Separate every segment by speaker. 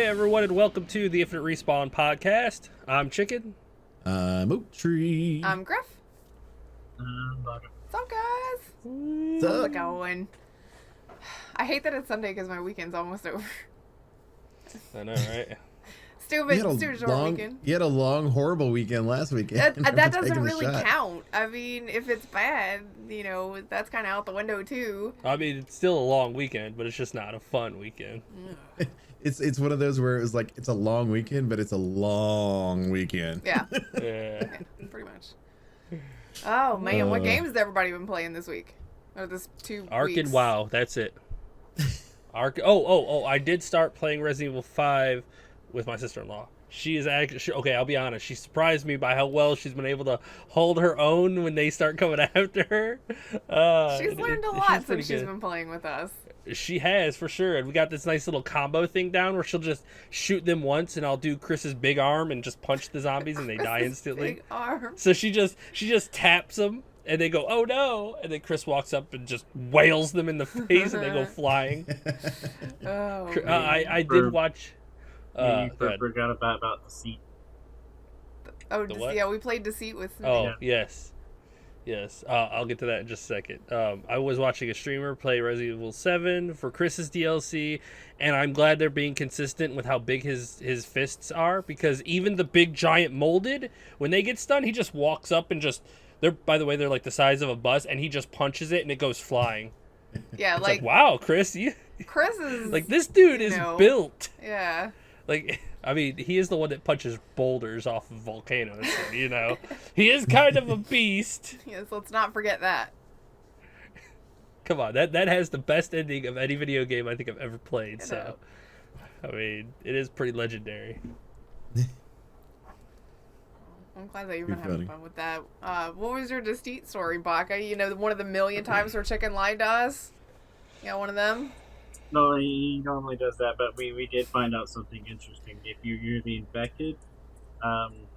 Speaker 1: Hey everyone, and welcome to the Infinite Respawn podcast. I'm Chicken.
Speaker 2: I'm Oak Tree.
Speaker 3: I'm Grif.
Speaker 4: Baka.
Speaker 3: What's up, guys?
Speaker 2: What's
Speaker 3: How's
Speaker 2: up?
Speaker 3: it going? I hate that it's Sunday because my weekend's almost over.
Speaker 1: I know, right?
Speaker 3: Stupid short weekend.
Speaker 2: You had a long, horrible weekend last weekend.
Speaker 3: That doesn't
Speaker 2: Taking a
Speaker 3: really
Speaker 2: shot.
Speaker 3: count. I mean, if it's bad, that's kind of out the window too.
Speaker 1: I mean, it's still a long weekend, but it's just not a fun weekend.
Speaker 2: It's one of those where it was like it's a long weekend, but it's a long weekend.
Speaker 3: Yeah,
Speaker 1: Yeah.
Speaker 3: pretty much. Oh man, what games has everybody been playing this week? Or this 2
Speaker 1: Ark
Speaker 3: weeks?
Speaker 1: and WoW, that's it. Ark. Oh! I did start playing Resident Evil 5 with my sister-in-law. She is actually okay. I'll be honest. She surprised me by how well she's been able to hold her own when they start coming after her.
Speaker 3: She's learned a lot since she's
Speaker 1: good.
Speaker 3: been playing with us.
Speaker 1: She has, for sure. And we got this nice little combo thing down where she'll just shoot them once, and I'll do Chris's big arm and just punch the zombies, and they die instantly.
Speaker 3: Big arm.
Speaker 1: So she just taps them, and they go, "Oh no!" And then Chris walks up and just wails them in the face, and they go flying.
Speaker 3: Oh,
Speaker 1: I did watch.
Speaker 4: You
Speaker 1: go ahead.
Speaker 4: forgot about Deceit.
Speaker 3: Oh,
Speaker 1: The what?
Speaker 3: yeah, we played Deceit with Smitty.
Speaker 1: Oh
Speaker 4: Yeah.
Speaker 1: yes. I'll get to that in just a second. I was watching a streamer play Resident Evil 7 for Chris's DLC, and I'm glad they're being consistent with how big his fists are, because even the big giant molded, when they get stunned, he just walks up and just they're like the size of a bus, and he just punches it and it goes flying.
Speaker 3: Yeah,
Speaker 1: It's like wow, Chris,
Speaker 3: Chris is
Speaker 1: like this dude is built.
Speaker 3: Yeah.
Speaker 1: Like, I mean, he is the one that punches boulders off of volcanoes. So, he is kind of a beast.
Speaker 3: Yes, let's not forget that.
Speaker 1: Come on, that has the best ending of any video game I think I've ever played. So, I mean, it is pretty legendary.
Speaker 3: I'm glad that you've
Speaker 2: Pretty
Speaker 3: been having
Speaker 2: funny.
Speaker 3: fun with that. What was your Deceit story, Baka? One of the million times where Chicken lied to us? You got one of them?
Speaker 4: No, he normally does that, but we did find out something interesting. If you're the infected,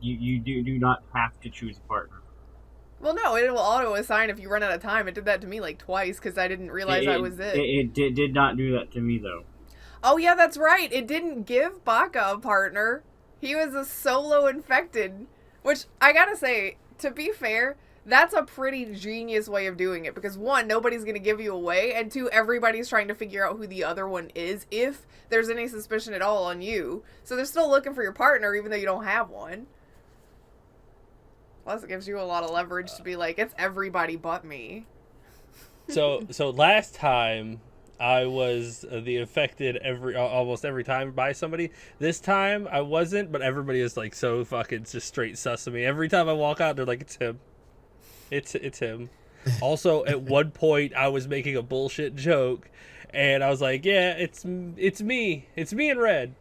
Speaker 4: you do not have to choose a partner.
Speaker 3: Well, no, it will auto-assign if you run out of time. It did that to me like twice because I didn't realize I was it.
Speaker 4: It did not do that to me, though.
Speaker 3: Oh, yeah, that's right. It didn't give Baka a partner. He was a solo infected, which I gotta say, to be fair, that's a pretty genius way of doing it, because one, nobody's going to give you away, and two, everybody's trying to figure out who the other one is, if there's any suspicion at all on you. So they're still looking for your partner, even though you don't have one. Plus, it gives you a lot of leverage to be like, it's everybody but me.
Speaker 1: So last time I was the infected almost every time by somebody. This time I wasn't, but everybody is like so fucking just straight sus of me. Every time I walk out, they're like, "It's him." It's him. Also, at one point, I was making a bullshit joke, and I was like, "Yeah, it's me and Red,"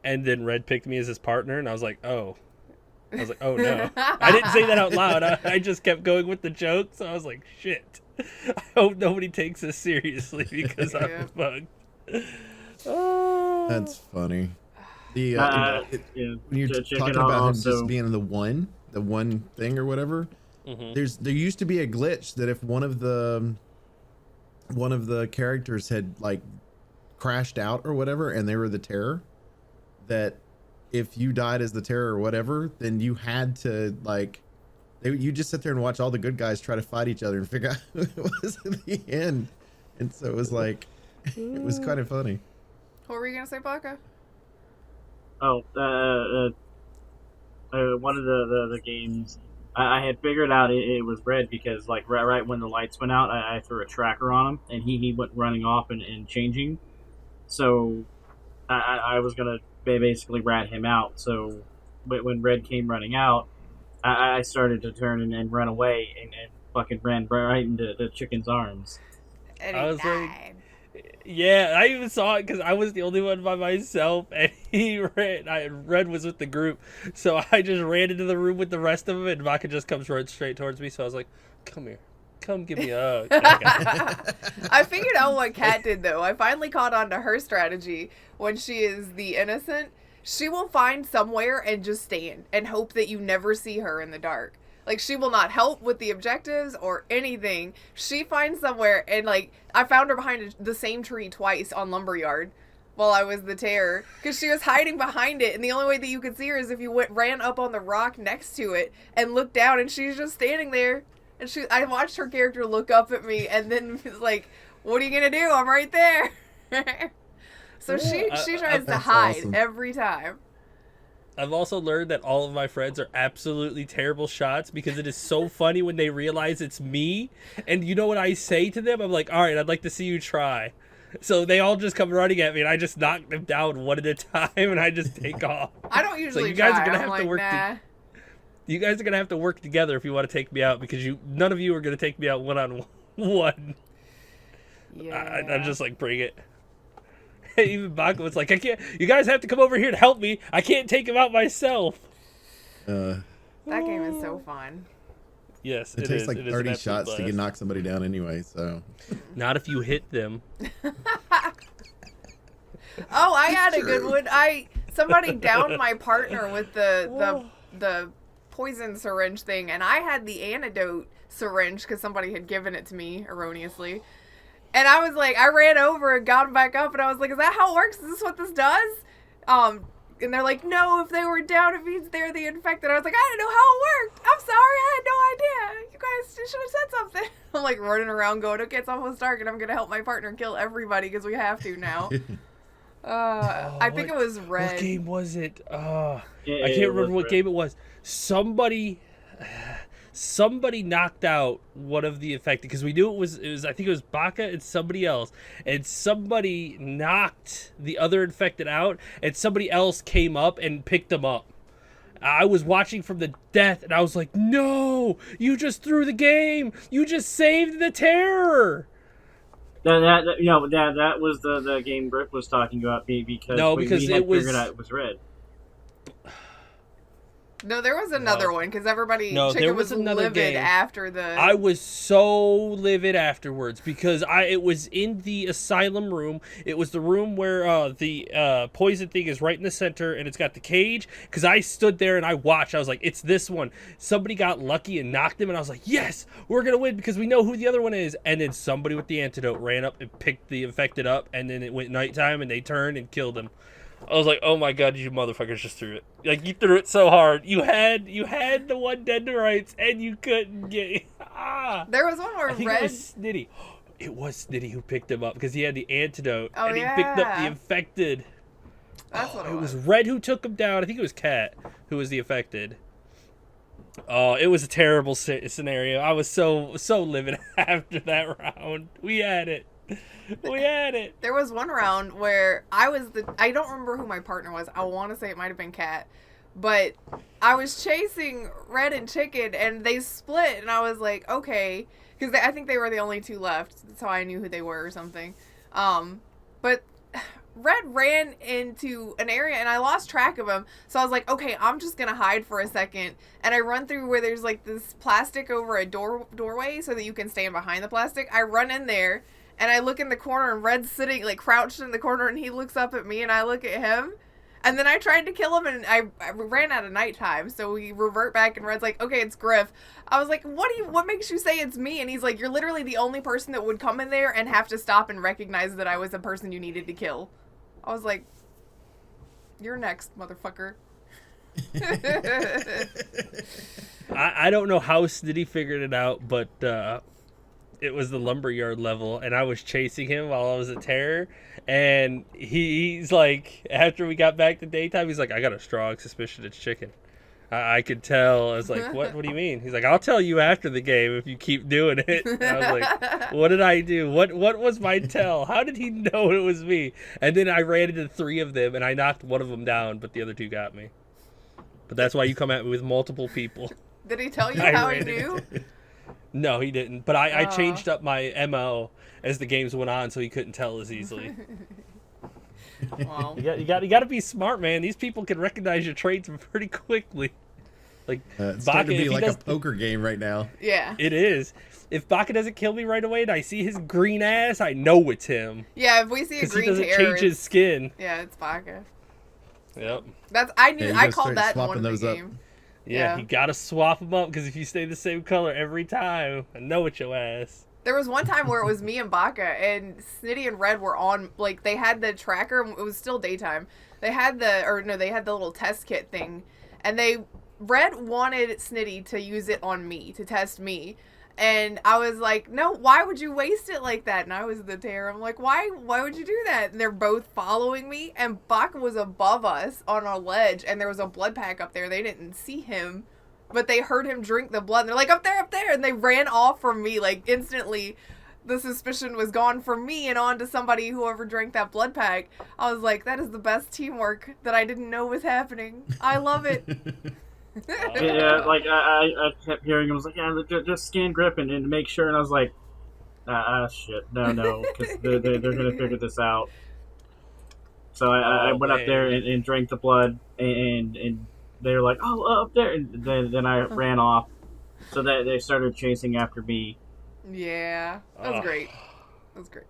Speaker 1: and then Red picked me as his partner, and I was like, "Oh." I was like, "Oh no!" I didn't say that out loud. I just kept going with the joke, so I was like, "Shit." I hope nobody takes this seriously because I'm bugged. Oh.
Speaker 2: That's funny. The
Speaker 4: Yeah,
Speaker 2: when you're
Speaker 4: check
Speaker 2: talking
Speaker 4: it out
Speaker 2: about him
Speaker 4: also.
Speaker 2: just being the one thing or whatever.
Speaker 1: Mhm.
Speaker 2: There used to be a glitch that if one of the characters had like crashed out or whatever, and they were the terror, that if you died as the terror or whatever, then you had to like you just sit there and watch all the good guys try to fight each other and figure out who it was in the end. And so it was like it was kind of funny.
Speaker 3: What were you going to say, Baka?
Speaker 4: Oh, one of the games, I had figured out it was Red because, like, right when the lights went out, I threw a tracker on him, and he went running off and changing. So I was going to basically rat him out. So when Red came running out, I started to turn and run away and fucking ran right into the chicken's arms.
Speaker 3: And
Speaker 1: I
Speaker 3: he
Speaker 1: was like-
Speaker 3: died.
Speaker 1: Yeah, I even saw it because I was the only one by myself, and Red was with the group, so I just ran into the room with the rest of them, and Baka just comes right straight towards me. So I was like, "Come here, come give me a hug."
Speaker 3: I figured out what Kat did, though. I finally caught on to her strategy. When she is the innocent, she will find somewhere and just stand and hope that you never see her in the dark. Like, she will not help with the objectives or anything. She finds somewhere, and, like, I found her behind the same tree twice on Lumberyard. while I was the terror, because she was hiding behind it, and the only way that you could see her is if you ran up on the rock next to it and looked down, and she's just standing there. And I watched her character look up at me, and then was like, "What are you gonna do? I'm right there." So she tries to hide every time.
Speaker 1: I've also learned that all of my friends are absolutely terrible shots because it is so funny when they realize it's me. And you know what I say to them? I'm like, all right, I'd like to see you try. So they all just come running at me, and I just knock them down one at a time, and I just take off.
Speaker 3: I don't usually
Speaker 1: so you guys
Speaker 3: try.
Speaker 1: are gonna
Speaker 3: I'm
Speaker 1: have
Speaker 3: like,
Speaker 1: to work.
Speaker 3: nah.
Speaker 1: You guys are gonna have to work together if you want to take me out, because none of you are gonna take me out one-on-one.
Speaker 3: Yeah.
Speaker 1: I'm just like, bring it. Even Baka was like, I can't. You guys have to come over here to help me. I can't take him out myself.
Speaker 3: That game is so fun.
Speaker 1: Yes,
Speaker 2: it takes like 30 shots to knock somebody down anyway. So
Speaker 1: not if you hit them.
Speaker 3: Oh, I had a good one. Somebody downed my partner with the poison syringe thing, and I had the antidote syringe because somebody had given it to me erroneously. And I was like, I ran over and got him back up, and I was like, is that how it works? Is this what this does? And they're like, no, if they were down, it means they're the infected. I was like, I didn't know how it worked. I'm sorry, I had no idea. You guys should have said something. I'm like running around going, okay, it's almost dark, and I'm going to help my partner kill everybody because we have to now. I think it was Red.
Speaker 1: What game was it? I
Speaker 4: Yeah,
Speaker 1: can't remember what
Speaker 4: Red.
Speaker 1: game it was. Somebody knocked out one of the affected, because we knew it was I think it was Baka and somebody else, and somebody knocked the other infected out, and somebody else came up and picked them up. I was watching from the death, and I was like, no, you just threw the game. You just saved the terror.
Speaker 4: That was the game Grif was talking about because we had figured out it was Red.
Speaker 3: No, there was another one because everybody
Speaker 1: No,
Speaker 3: Chicken
Speaker 1: there was another
Speaker 3: livid
Speaker 1: game.
Speaker 3: after the.
Speaker 1: I was so livid afterwards because it was in the asylum room. It was the room where the poison thing is right in the center, and it's got the cage. Because I stood there and I watched. I was like, it's this one. Somebody got lucky and knocked him, and I was like, yes, we're gonna win because we know who the other one is. And then somebody with the antidote ran up and picked the infected up, and then it went nighttime, and they turned and killed him. I was like, oh my god, you motherfuckers just threw it. Like, you threw it so hard. You had the one dead to rights, and you couldn't get
Speaker 3: There was one where
Speaker 1: I think
Speaker 3: Red.
Speaker 1: it was Snitty. It was Snitty who picked him up because he had the antidote,
Speaker 3: Oh,
Speaker 1: and he picked up the
Speaker 3: yeah.
Speaker 1: infected.
Speaker 3: That's what
Speaker 1: It was Red who took him down. I think it was Cat who was the affected. Oh, it was a terrible scenario. I was so livid after that round. We had it. We had it.
Speaker 3: There was one round where I don't remember who my partner was. I want to say it might have been Cat. But I was chasing Red and Chicken, and they split, and I was like, okay. Because I think they were the only two left. That's how I knew who they were or something. But Red ran into an area, and I lost track of him. So I was like, okay, I'm just going to hide for a second. And I run through where there's, like, this plastic over a doorway so that you can stand behind the plastic. I run in there. And I look in the corner, and Red's sitting, like, crouched in the corner, and he looks up at me, and I look at him. And then I tried to kill him, and I ran out of nighttime, so we revert back, and Red's like, okay, it's Grif. I was like, what makes you say it's me? And he's like, you're literally the only person that would come in there and have to stop and recognize that I was the person you needed to kill. I was like, you're next, motherfucker.
Speaker 1: I don't know how Snitty figured it out, but it was the lumberyard level, and I was chasing him while I was a terror, and he's like, after we got back to daytime, he's like, I got a strong suspicion it's Chicken. I could tell. I was like, what do you mean? He's like, I'll tell you after the game if you keep doing it. And I was like, what did I do? What was my tell? How did he know it was me? And then I ran into three of them, and I knocked one of them down, but the other two got me. But that's why you come at me with multiple people.
Speaker 3: Did he tell you how he knew?
Speaker 1: No, he didn't. But I changed up my MO as the games went on, so he couldn't tell as easily.
Speaker 3: Well,
Speaker 1: You got to be smart, man. These people can recognize your traits pretty quickly. Like
Speaker 2: it's
Speaker 1: Baka,
Speaker 2: starting to be
Speaker 1: if he
Speaker 2: like a
Speaker 1: does,
Speaker 2: poker game right now.
Speaker 3: yeah.
Speaker 1: it is. If Baka doesn't kill me right away and I see his green ass, I know it's him.
Speaker 3: Yeah, if we see a
Speaker 1: Because he
Speaker 3: green
Speaker 1: doesn't
Speaker 3: terror,
Speaker 1: change his skin.
Speaker 3: yeah, it's Baka.
Speaker 1: Yep.
Speaker 3: I knew.
Speaker 2: Yeah, you
Speaker 3: I
Speaker 2: gotta
Speaker 3: called
Speaker 2: start
Speaker 3: that in
Speaker 2: swapping
Speaker 3: one of the
Speaker 2: those up.
Speaker 3: game.
Speaker 1: Yeah,
Speaker 3: Yeah.
Speaker 1: you gotta swap them up because if you stay the same color every time, I know it's your ass.
Speaker 3: There was one time where it was me and Baka, and Snitty and Red were on, like, they had the tracker, it was still daytime. They had they had the little test kit thing, and Red wanted Snitty to use it on me, to test me. And I was like, no, why would you waste it like that? And I was the terror. I'm like, why would you do that? And they're both following me, and Baka was above us on a ledge, and there was a blood pack up there. They didn't see him, but they heard him drink the blood. And they're like, up there, and they ran off from me. Like, instantly, the suspicion was gone from me and on to somebody, whoever drank that blood pack. I was like, that is the best teamwork that I didn't know was happening. I love it.
Speaker 4: Yeah, like I kept hearing him. I was like, yeah, just scan Grip and make sure. And I was like, shit, no, because they're gonna figure this out. So I went up there and drank the blood, and they were like, oh, up there, and then I ran off. So that they started chasing after me.
Speaker 3: Yeah, that was great. That was great.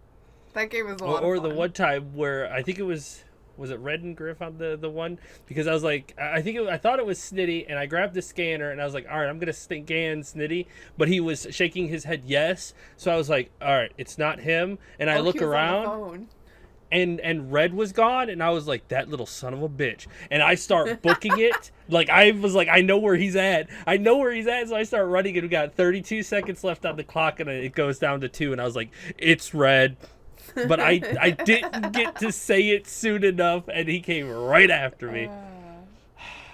Speaker 3: That game was a lot of
Speaker 1: Or
Speaker 3: fun.
Speaker 1: the one time where I think it was it Red and Grif on the one? Because I was like, I thought it was Snitty, and I grabbed the scanner, and I was like, all right, I'm gonna scan Snitty, but he was shaking his head yes, so I was like, all right, it's not him, and I look
Speaker 3: he was on the
Speaker 1: around,
Speaker 3: phone.
Speaker 1: and Red was gone, and I was like, that little son of a bitch, and I start booking it, like I was like, I know where he's at, so I start running, and we got 32 seconds left on the clock, and it goes down to 2, and I was like, it's Red. But I didn't get to say it soon enough, and he came right after me.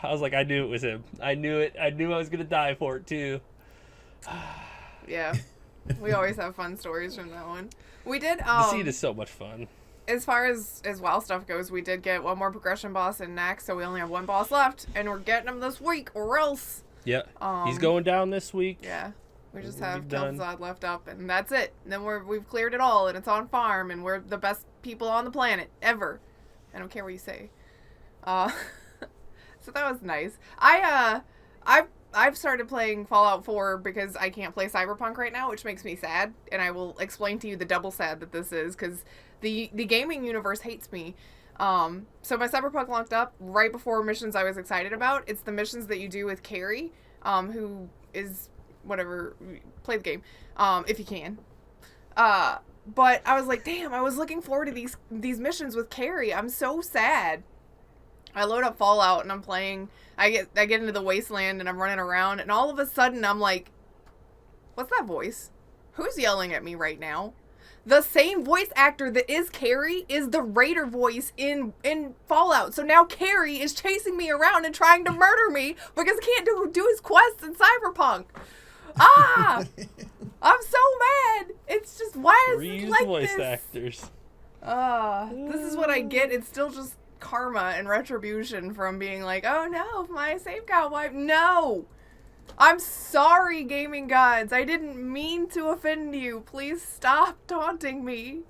Speaker 1: I was like, I knew it was him. I knew it. I knew I was gonna die for it too.
Speaker 3: Yeah, we always have fun stories from that one. We did.
Speaker 1: Deceit is so much fun.
Speaker 3: As far as WoW stuff goes, we did get one more progression boss in next, so we only have one boss left, and we're getting him this week, or else.
Speaker 1: Yeah, he's going down this week.
Speaker 3: Yeah. We just
Speaker 1: We'll
Speaker 3: have
Speaker 1: be done.
Speaker 3: Kel'Thuzad left up, and that's it. And then we've cleared it all, and it's on farm, and we're the best people on the planet ever. I don't care what you say. So that was nice. I've started playing Fallout 4 because I can't play Cyberpunk right now, which makes me sad. And I will explain to you the double sad that this is, because the gaming universe hates me. So my Cyberpunk locked up right before missions I was excited about. It's the missions that you do with Carrie, who is whatever, play the game, if you can. But I was like, damn, I was looking forward to these missions with Carrie. I'm so sad. I load up Fallout and I'm playing. I get into the wasteland and I'm running around, and all of a sudden I'm like, what's that voice? Who's yelling at me right now? The same voice actor that is Carrie is the Raider voice in Fallout. So now Carrie is chasing me around and trying to murder me because he can't do his quests in Cyberpunk. I'm so mad. It's just, why is it like
Speaker 1: voice
Speaker 3: this?
Speaker 1: actors.
Speaker 3: This is what I get. It's still just karma and retribution from being like, oh no, my save got wiped. No! I'm sorry, gaming gods. I didn't mean to offend you. Please stop taunting me.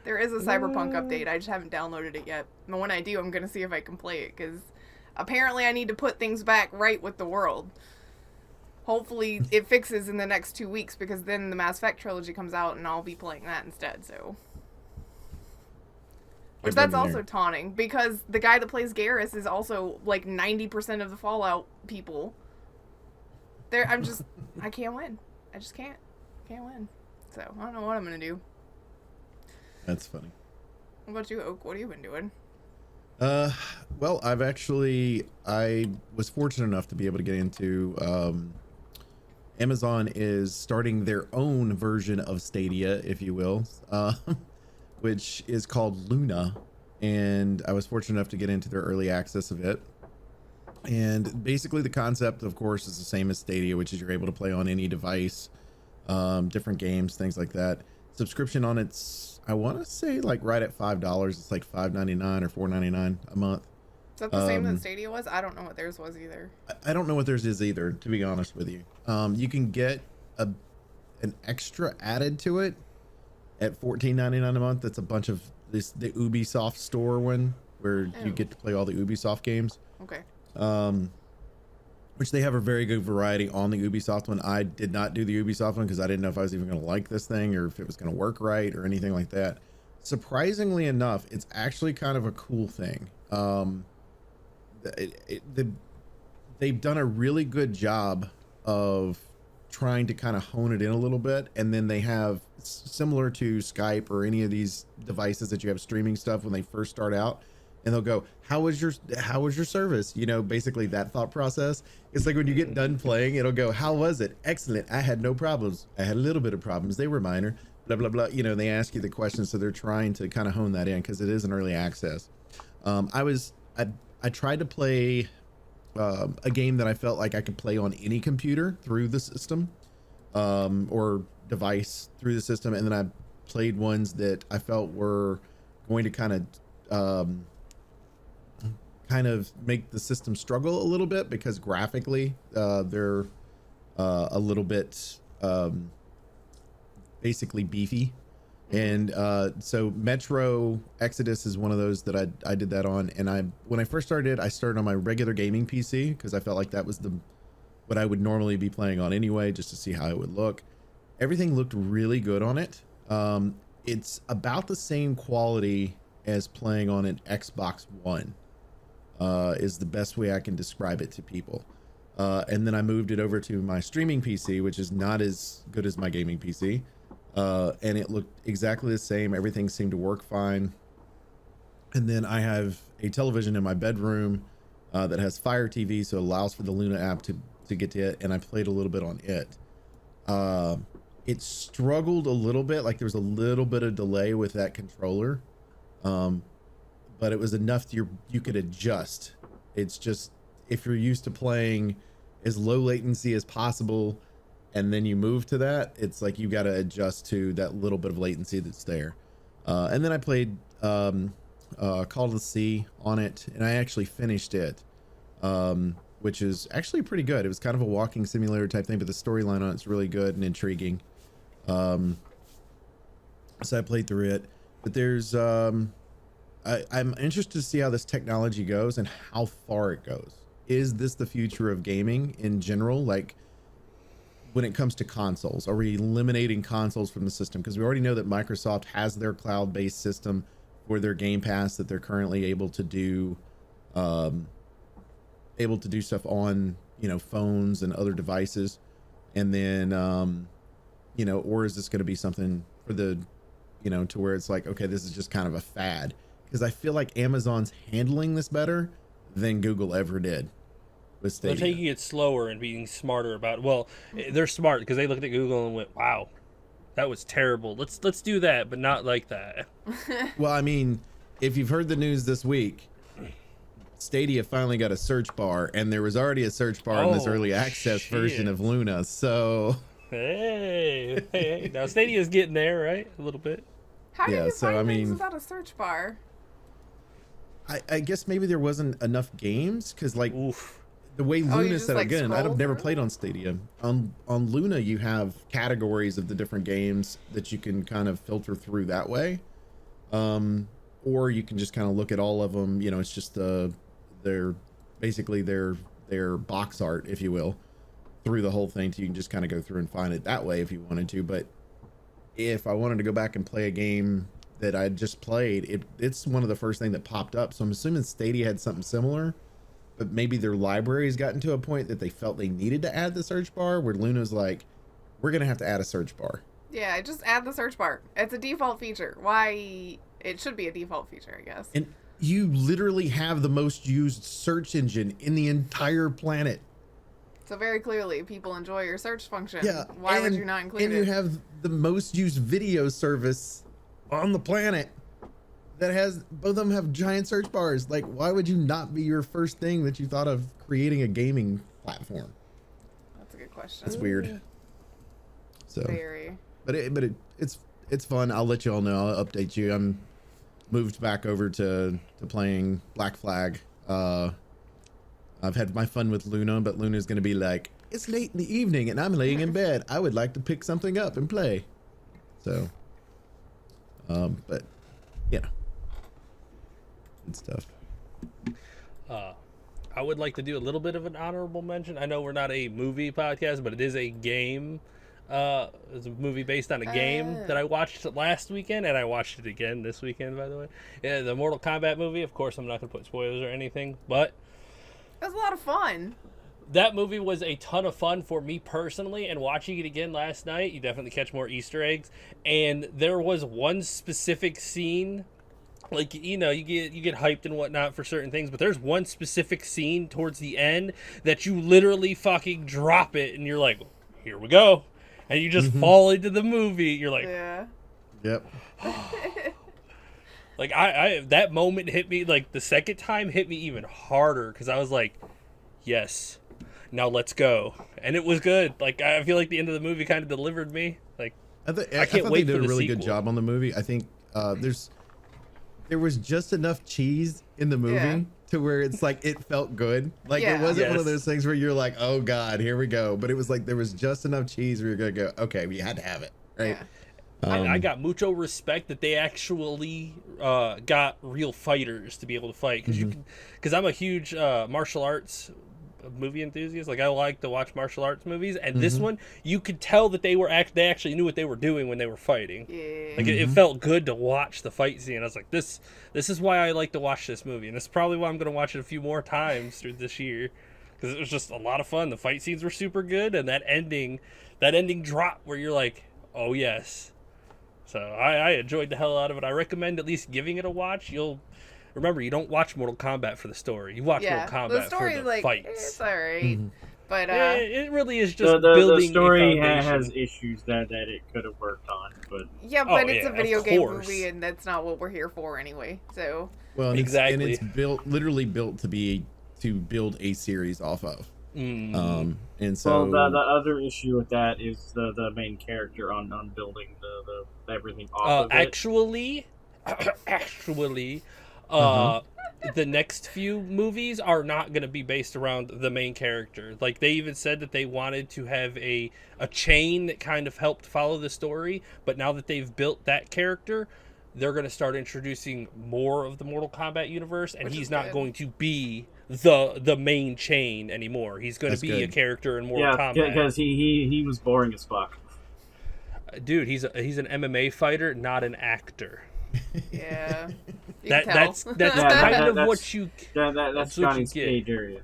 Speaker 3: There is a Cyberpunk update. I just haven't downloaded it yet. And when I do, I'm going to see if I can play it, because apparently I need to put things back right with the world. Hopefully it fixes in the next 2 weeks, because then the Mass Effect trilogy comes out and I'll be playing that instead, so. Which that's also taunting, because the guy that plays Garrus is also like 90% of the Fallout people. I can't win. I just can't win. So I don't know what I'm gonna do.
Speaker 2: That's funny.
Speaker 3: What about you, Oak? What have you been doing?
Speaker 2: Well, I was fortunate enough to be able to get into, Amazon is starting their own version of Stadia, if you will, which is called Luna. And I was fortunate enough to get into their early access of it. And basically the concept, of course, is the same as Stadia, which is you're able to play on any device, different games, things like that. Subscription on it's, I want to say, like right at $5. It's like $5.99 or $4.99 a month.
Speaker 3: Is that the same that Stadia was? I don't know what theirs was either.
Speaker 2: I don't know what theirs is either, to be honest with you. You can get an extra added to it at $14.99 a month. That's a bunch of the Ubisoft store one, where you get to play all the Ubisoft games.
Speaker 3: Okay.
Speaker 2: Which they have a very good variety on the Ubisoft one. I did not do the Ubisoft one because I didn't know if I was even going to like this thing or if it was going to work right or anything like that. Surprisingly enough, it's actually kind of a cool thing. They've done a really good job of trying to kind of hone it in a little bit, and then they have similar to Skype or any of these devices that you have streaming stuff when they first start out, and they'll go, how was your service? You know, basically that thought process. It's like when you get done playing, it'll go, how was it? Excellent. I had no problems. I had a little bit of problems. They were minor. Blah blah blah. You know, they ask you the questions, so they're trying to kind of hone that in because it is an early access. I tried to play a game that I felt like I could play on any computer through the system, or device through the system, and then I played ones that I felt were going to kind of make the system struggle a little bit because graphically they're a little bit basically beefy. And so Metro Exodus is one of those that I did that on, and when I first started, I started on my regular gaming PC because I felt like that was what I would normally be playing on anyway, just to see how it would look. Everything looked really good on it. It's about the same quality as playing on an Xbox One, is the best way I can describe it to people. And then I moved it over to my streaming PC, which is not as good as my gaming PC. And it looked exactly the same. Everything seemed to work fine. And then I have a television in my bedroom that has Fire TV, so it allows for the Luna app to get to it. And I played a little bit on it. It struggled a little bit, like there was a little bit of delay with that controller, but it was enough you could adjust. It's just, if you're used to playing as low latency as possible, and then you move to that, it's like you got to adjust to that little bit of latency that's there. And then I played Call of the Sea on it, and I actually finished it, which is actually pretty good. It was kind of a walking simulator type thing, but the storyline on it's really good and intriguing. So I played through it, but there's I'm interested to see how this technology goes and how far it goes. Is this the future of gaming in general? Like, when it comes to consoles, are we eliminating consoles from the system? Because we already know that Microsoft has their cloud-based system for their Game Pass that they're currently able to do stuff on, you know, phones and other devices. And then, you know, or is this going to be something for the, you know, to where it's like, okay, this is just kind of a fad? Because I feel like Amazon's handling this better than Google ever did.
Speaker 1: They're taking it slower and being smarter about it. Well, they're smart because they looked at Google and went, wow, that was terrible. Let's do that, but not like that.
Speaker 2: Well, I mean, if you've heard the news this week, Stadia finally got a search bar, and there was already a search bar in this early access version of Luna. So
Speaker 1: hey, now Stadia's getting there, right? A little bit.
Speaker 3: How do you find things without a search bar?
Speaker 2: I guess maybe there wasn't enough games, because like the way Luna said, like, again, I've never played on Stadia. On Luna, you have categories of the different games that you can kind of filter through that way, or you can just kind of look at all of them. You know, it's just their box art, if you will, through the whole thing. So you can just kind of go through and find it that way if you wanted to. But if I wanted to go back and play a game that I just played, it's one of the first thing that popped up. So I'm assuming Stadia had something similar, but maybe their library's gotten to a point that they felt they needed to add the search bar, where Luna's like, we're gonna have to add a search bar.
Speaker 3: Yeah, just add the search bar. It's a default feature. Why? It should be a default feature, I guess.
Speaker 2: And you literally have the most used search engine in the entire planet.
Speaker 3: So very clearly, people enjoy your search function.
Speaker 2: Yeah.
Speaker 3: Why would you not include it?
Speaker 2: And you have the most used video service on the planet that has, both of them have giant search bars. Like, why would you not be your first thing that you thought of creating a gaming platform?
Speaker 3: That's a good question.
Speaker 2: It's weird. So,
Speaker 3: very.
Speaker 2: But it's fun. I'll let you all know. I'll update you. I'm moved back over to playing Black Flag. I've had my fun with Luna, but Luna's going to be like, it's late in the evening and I'm laying in bed. I would like to pick something up and play. So, but yeah, good stuff.
Speaker 1: I would like to do a little bit of an honorable mention. I know we're not a movie podcast, but it is a game. It's a movie based on a game that I watched last weekend, and I watched it again this weekend, by the way. Yeah, the Mortal Kombat movie. Of course, I'm not going to put spoilers or anything, but
Speaker 3: it was a lot of fun.
Speaker 1: that movie was a ton of fun for me personally, and watching it again last night, you definitely catch more Easter eggs. And there was one specific scene, like, you know, you get hyped and whatnot for certain things, but there's one specific scene towards the end that you literally fucking drop it, and you're like, here we go, and you just fall into the movie. You're like,
Speaker 3: Yeah.
Speaker 2: Yep.
Speaker 1: like I that moment hit me, like the second time hit me even harder, because I was like, yes, now let's go. And it was good. Like, I feel like the end of the movie kind of delivered me. Like, I can't
Speaker 2: thought
Speaker 1: wait
Speaker 2: they did
Speaker 1: for
Speaker 2: a
Speaker 1: the
Speaker 2: really
Speaker 1: sequel.
Speaker 2: good job on the movie. I think there was just enough cheese in the movie to where it's like it felt good. Like, it wasn't one of those things where you're like, oh god, here we go. But it was like there was just enough cheese where you're gonna go, okay, we had to have it, right?
Speaker 3: Yeah.
Speaker 1: I got mucho respect that they actually got real fighters to be able to fight, because I'm a huge martial arts movie enthusiast. Like, I like to watch martial arts movies, and this one, you could tell that they actually knew what they were doing when they were fighting.
Speaker 3: Yeah.
Speaker 1: Like, it felt good to watch the fight scene. I was like, this is why I like to watch this movie, and it's probably why I'm going to watch it a few more times through this year, because it was just a lot of fun. The fight scenes were super good, and that ending drop where you're like, oh yes. So I enjoyed the hell out of it. I recommend at least giving it a watch. You'll remember, you don't watch Mortal Kombat for the story. You watch Mortal Kombat
Speaker 3: the story,
Speaker 1: for the
Speaker 3: like,
Speaker 1: fights.
Speaker 3: it's alright. But
Speaker 1: it really is just
Speaker 4: The
Speaker 1: building
Speaker 4: story
Speaker 1: a foundation.
Speaker 4: has issues that it could have worked on, but
Speaker 3: yeah, but
Speaker 1: Oh,
Speaker 3: it's
Speaker 1: yeah,
Speaker 3: a video
Speaker 1: of
Speaker 3: game
Speaker 1: course.
Speaker 3: movie, and that's not what we're here for anyway. So
Speaker 2: Well, and
Speaker 1: Exactly.
Speaker 2: it's literally built to build a series off of. And so
Speaker 4: the other issue with that is the main character on building the everything off of it.
Speaker 1: Actually, the next few movies are not going to be based around the main character. Like, they even said that they wanted to have a chain that kind of helped follow the story, but now that they've built that character, they're going to start introducing more of the Mortal Kombat universe, and
Speaker 3: Which
Speaker 1: he's
Speaker 3: is
Speaker 1: not
Speaker 3: good.
Speaker 1: going to be the main chain anymore. He's going to
Speaker 2: That's
Speaker 1: be a
Speaker 2: good.
Speaker 1: character in Mortal
Speaker 4: Yeah,
Speaker 1: Kombat.
Speaker 4: because he was boring as fuck.
Speaker 1: Dude, he's an MMA fighter, not an actor.
Speaker 3: yeah, you
Speaker 1: That's
Speaker 3: can tell.
Speaker 1: that's
Speaker 4: Yeah,
Speaker 1: kind
Speaker 4: that-
Speaker 1: of
Speaker 4: that's-
Speaker 1: what you.
Speaker 4: That's
Speaker 1: That's what you
Speaker 4: Johnny's
Speaker 1: get.
Speaker 4: Cage area.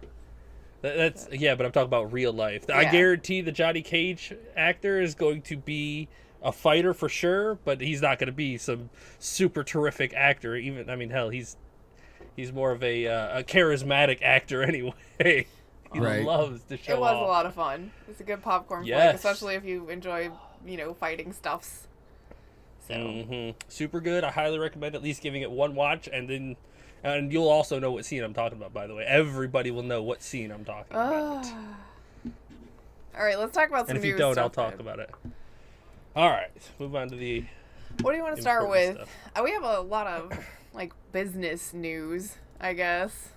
Speaker 1: That's but I'm talking about real life. I
Speaker 3: Yeah.
Speaker 1: guarantee the Johnny Cage actor is going to be a fighter for sure, but he's not going to be some super terrific actor. Even, I mean, hell, he's more of a charismatic actor anyway. He
Speaker 2: Right.
Speaker 1: loves to show
Speaker 3: It was
Speaker 1: off.
Speaker 3: a lot of fun. It's a good popcorn flick,
Speaker 1: Yes.
Speaker 3: especially if you enjoy, fighting stuffs. So
Speaker 1: Super good. I highly recommend at least giving it one watch, and you'll also know what scene I'm talking about. By the way, everybody will know what scene I'm talking about.
Speaker 3: All right, let's talk about some
Speaker 1: And if you
Speaker 3: news
Speaker 1: don't,
Speaker 3: stuff
Speaker 1: I'll talk
Speaker 3: then.
Speaker 1: about it. All right, move on to the.
Speaker 3: What do you want to start
Speaker 1: important
Speaker 3: with?
Speaker 1: stuff.
Speaker 3: We have a lot of business news, I guess.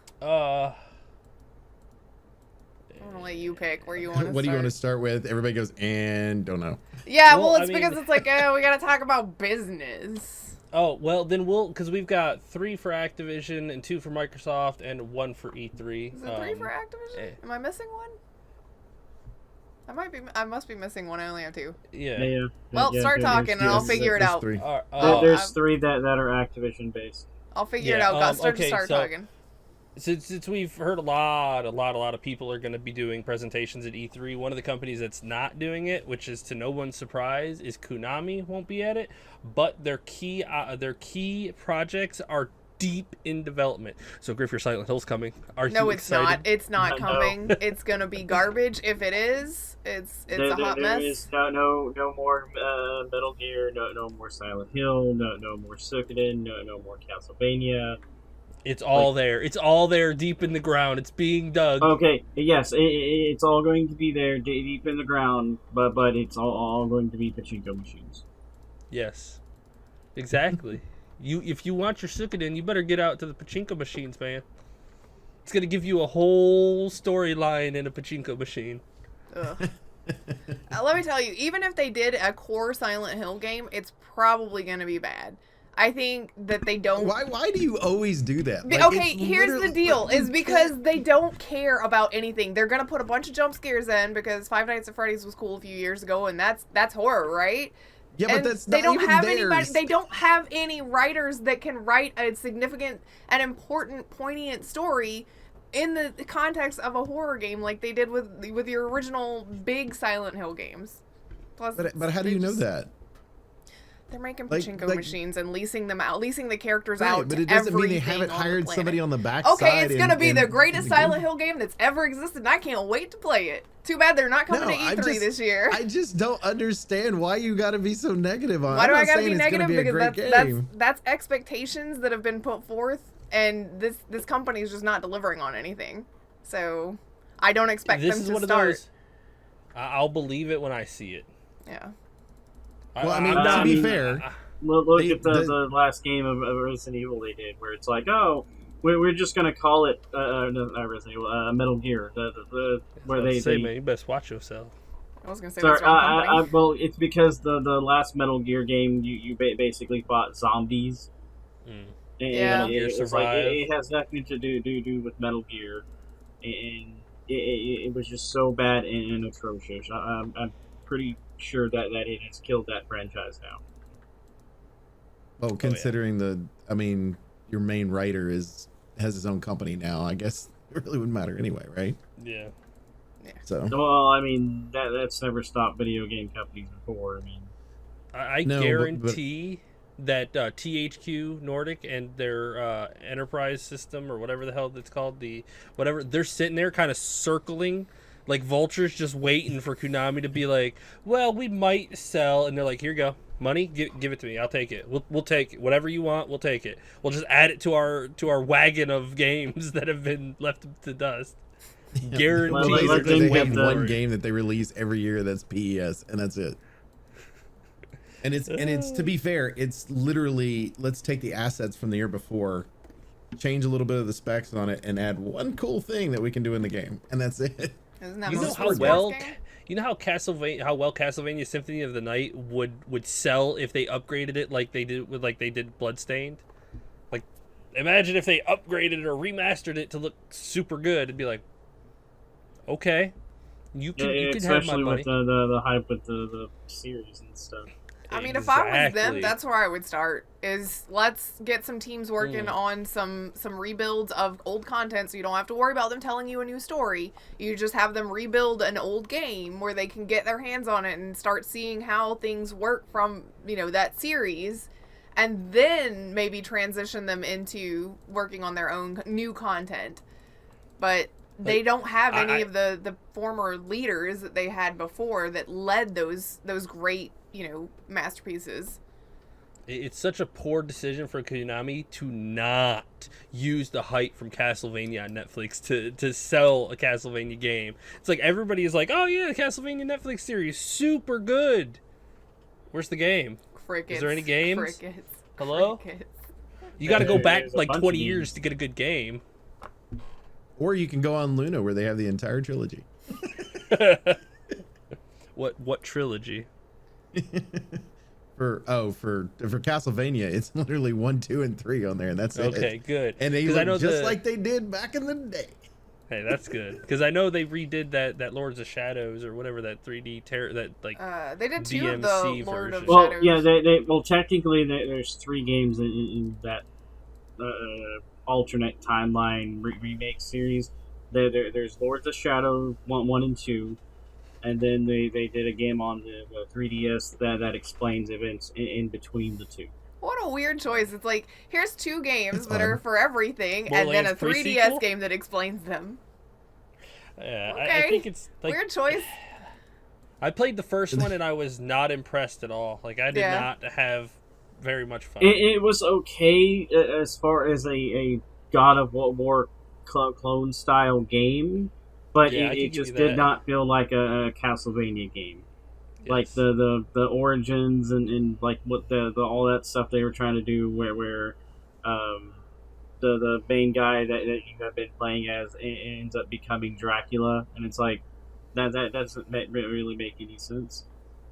Speaker 3: I'm gonna let you pick where you want to start.
Speaker 2: what do you want to start with? Everybody goes, and don't know.
Speaker 3: Yeah,
Speaker 1: Well,
Speaker 3: well,
Speaker 1: I
Speaker 3: it's
Speaker 1: mean-
Speaker 3: because it's like, we gotta talk about business.
Speaker 1: Oh, well, then because we've got 3 for Activision and 2 for Microsoft and 1 for E3.
Speaker 3: Is it 3 for Activision? Am I missing one? I must be missing one. I only have 2.
Speaker 1: Yeah.
Speaker 3: Well, start talking and I'll figure it
Speaker 2: there's
Speaker 3: out.
Speaker 2: 3.
Speaker 1: All right,
Speaker 4: There's 3 that are Activision based.
Speaker 3: I'll figure it
Speaker 1: Yeah,
Speaker 3: out. Gus, start
Speaker 1: okay, so-
Speaker 3: talking.
Speaker 1: Since we've heard a lot of people are going to be doing presentations at E3. One of the companies that's not doing it, which is to no one's surprise, is Konami won't be at it. But their key projects are deep in development. So, Grif, your Silent Hill's coming. Are
Speaker 3: No,
Speaker 1: you
Speaker 3: it's
Speaker 1: excited?
Speaker 3: not. It's not
Speaker 4: No.
Speaker 3: coming. It's gonna be garbage. If it is, it's a hot
Speaker 4: There
Speaker 3: mess.
Speaker 4: is no more Metal Gear, no more Silent Hill, no more Suikoden, no more Castlevania.
Speaker 1: It's all there. It's all there deep in the ground. It's being dug.
Speaker 4: Okay, yes, it's all going to be there deep in the ground, but it's all going to be pachinko machines.
Speaker 1: Yes. Exactly. If you want your Suikoden, you better get out to the pachinko machines, man. It's going to give you a whole storyline in a pachinko machine.
Speaker 3: Ugh. Let me tell you, even if they did a core Silent Hill game, it's probably gonna be bad. I think that they don't.
Speaker 2: Why do you always do that?
Speaker 3: Okay,
Speaker 2: it's
Speaker 3: here's the
Speaker 2: literally-
Speaker 3: deal:
Speaker 2: like,
Speaker 3: is
Speaker 2: you
Speaker 3: because
Speaker 2: can't-
Speaker 3: they don't care about anything. They're gonna put a bunch of jump scares in because Five Nights at Freddy's was cool a few years ago, and that's horror, right?
Speaker 2: Yeah, but
Speaker 3: And
Speaker 2: that's
Speaker 3: they
Speaker 2: not
Speaker 3: don't
Speaker 2: even
Speaker 3: have
Speaker 2: theirs.
Speaker 3: anybody. They don't have any writers that can write a significant and important, poignant story in the context of a horror game, like they did with your original big Silent Hill games. Plus,
Speaker 2: But how do you know that?
Speaker 3: They're making
Speaker 2: Like-
Speaker 3: pachinko
Speaker 2: like-
Speaker 3: machines and leasing them out, leasing the characters
Speaker 2: Right,
Speaker 3: out.
Speaker 2: but
Speaker 3: to
Speaker 2: it doesn't mean they
Speaker 3: everything
Speaker 2: haven't
Speaker 3: on the
Speaker 2: hired
Speaker 3: planet.
Speaker 2: somebody on the back
Speaker 3: Okay, it's
Speaker 2: side
Speaker 3: gonna be
Speaker 2: and-
Speaker 3: the
Speaker 2: and
Speaker 3: greatest
Speaker 2: the
Speaker 3: Silent
Speaker 2: game.
Speaker 3: Hill game that's ever existed, and I can't wait to play it. Too bad they're not coming
Speaker 2: No,
Speaker 3: to E3 this year.
Speaker 2: I just don't understand why you got to be so negative on it.
Speaker 3: Why do
Speaker 2: I'm
Speaker 3: I
Speaker 2: not
Speaker 3: gotta
Speaker 2: saying
Speaker 3: be
Speaker 2: it's gonna
Speaker 3: negative?
Speaker 2: be a
Speaker 3: Because
Speaker 2: great
Speaker 3: that's
Speaker 2: game.
Speaker 3: that's expectations that have been put forth, and this company is just not delivering on anything. So I don't expect
Speaker 1: This
Speaker 3: them
Speaker 1: is
Speaker 3: to
Speaker 1: one
Speaker 3: start.
Speaker 1: of those. I'll believe it when I see it.
Speaker 3: Yeah.
Speaker 2: Well, I mean,
Speaker 1: I'm
Speaker 2: to
Speaker 1: not-
Speaker 2: be fair,
Speaker 4: Look
Speaker 2: They-
Speaker 4: at the last game of Resident Evil they did, where it's like, oh, we're just gonna call it not Resident Evil, Metal Gear. Where
Speaker 1: I was
Speaker 4: they
Speaker 1: say, man, you best watch yourself.
Speaker 3: I was gonna say
Speaker 4: sorry,
Speaker 3: that's wrong company.
Speaker 4: well, it's because the last Metal Gear game you basically fought zombies.
Speaker 1: Mm.
Speaker 4: And
Speaker 3: Yeah.
Speaker 4: it was
Speaker 1: Survive.
Speaker 4: like it has nothing to do with Metal Gear, and it was just so bad and atrocious. I'm pretty sure that it has killed that franchise now.
Speaker 2: well, considering I mean, your main writer has his own company now. I guess it really wouldn't matter anyway, right?
Speaker 1: Yeah.
Speaker 2: So
Speaker 4: Well, I mean that's never stopped video game companies before. I mean,
Speaker 1: I
Speaker 2: No, but-
Speaker 1: guarantee that THQ Nordic and their enterprise system, or whatever the hell it's called, they're sitting there kind of circling like vultures, just waiting for Konami to be like, well, we might sell, and they're like, here you go, money, give it to me, I'll take it, we'll take it, whatever you want, we'll take it, we'll just add it to our wagon of games that have been left to dust. Guarantee
Speaker 4: Well,
Speaker 2: basically
Speaker 4: like
Speaker 2: they
Speaker 4: Game
Speaker 2: have
Speaker 4: Dev-
Speaker 2: one game that they release every year that's PES, and that's it. And it's to be fair, it's literally, let's take the assets from the year before, change a little bit of the specs on it, and add one cool thing that we can do in the game, and that's it.
Speaker 3: Isn't that
Speaker 1: You know
Speaker 3: most
Speaker 1: how
Speaker 3: sports
Speaker 1: well,
Speaker 3: game?
Speaker 1: you know how Castlevania Symphony of the Night would sell if they upgraded it like they did Bloodstained. Like, imagine if they upgraded it or remastered it to look super good. It'd be like, okay, you can have my
Speaker 4: especially
Speaker 1: money.
Speaker 4: with the hype with the series and stuff.
Speaker 3: I mean, if I was them,
Speaker 1: Exactly.
Speaker 3: that's where I would start. Is let's get some teams working on some rebuilds of old content, so you don't have to worry about them telling you a new story. You just have them rebuild an old game where they can get their hands on it and start seeing how things work from that series, and then maybe transition them into working on their own new content. But they don't have any of the former leaders that they had before that led those great masterpieces.
Speaker 1: It's such a poor decision for Konami to not use the hype from Castlevania on Netflix to sell a Castlevania game. It's like everybody is like, oh yeah, the Castlevania Netflix series, super good. Where's the game?
Speaker 3: Crickets.
Speaker 1: Is there any games?
Speaker 3: Crickets.
Speaker 1: Hello?
Speaker 3: Crickets.
Speaker 1: You got to go back
Speaker 4: There's a
Speaker 1: like
Speaker 4: bunch
Speaker 1: 20
Speaker 4: of
Speaker 1: years
Speaker 4: games.
Speaker 1: to get a good game.
Speaker 2: Or you can go on Luna where they have the entire trilogy.
Speaker 1: What trilogy?
Speaker 2: For Castlevania, it's literally 1, 2, and 3 on there, and that's it.
Speaker 1: Okay, good.
Speaker 2: And they
Speaker 1: 'Cause I know
Speaker 2: look just like they did back in the day.
Speaker 1: Hey, that's good. Because I know they redid that Lords of Shadows or whatever, that 3D
Speaker 3: They did 2 of the
Speaker 1: DMC
Speaker 3: Lord of
Speaker 1: version.
Speaker 4: Well,
Speaker 3: Shadows.
Speaker 4: yeah, technically there's 3 games in that alternate timeline remake series. There's Lords of Shadow 1 and 2, and then they did a game on the 3DS that explains events in between the two.
Speaker 3: What a weird choice. It's like, here's 2 games
Speaker 2: It's
Speaker 3: that are
Speaker 2: odd.
Speaker 3: for everything, and then a
Speaker 1: Borderlands
Speaker 3: 3DS
Speaker 1: pre-sequel?
Speaker 3: game that explains them.
Speaker 1: Yeah,
Speaker 3: Okay.
Speaker 1: I think it's like
Speaker 3: Weird choice.
Speaker 1: I played the first one and I was not impressed at all. Like I did
Speaker 3: Yeah.
Speaker 1: not have very much fun.
Speaker 4: It was okay as far as a God of War clone style game, but
Speaker 1: Yeah, I can
Speaker 4: it
Speaker 1: give
Speaker 4: just
Speaker 1: you
Speaker 4: did
Speaker 1: that.
Speaker 4: not feel like a Castlevania game. Like
Speaker 1: Yes.
Speaker 4: the origins and like what the all that stuff they were trying to do, where the main guy that you have been playing as ends up becoming Dracula, and it's like that doesn't really make any sense.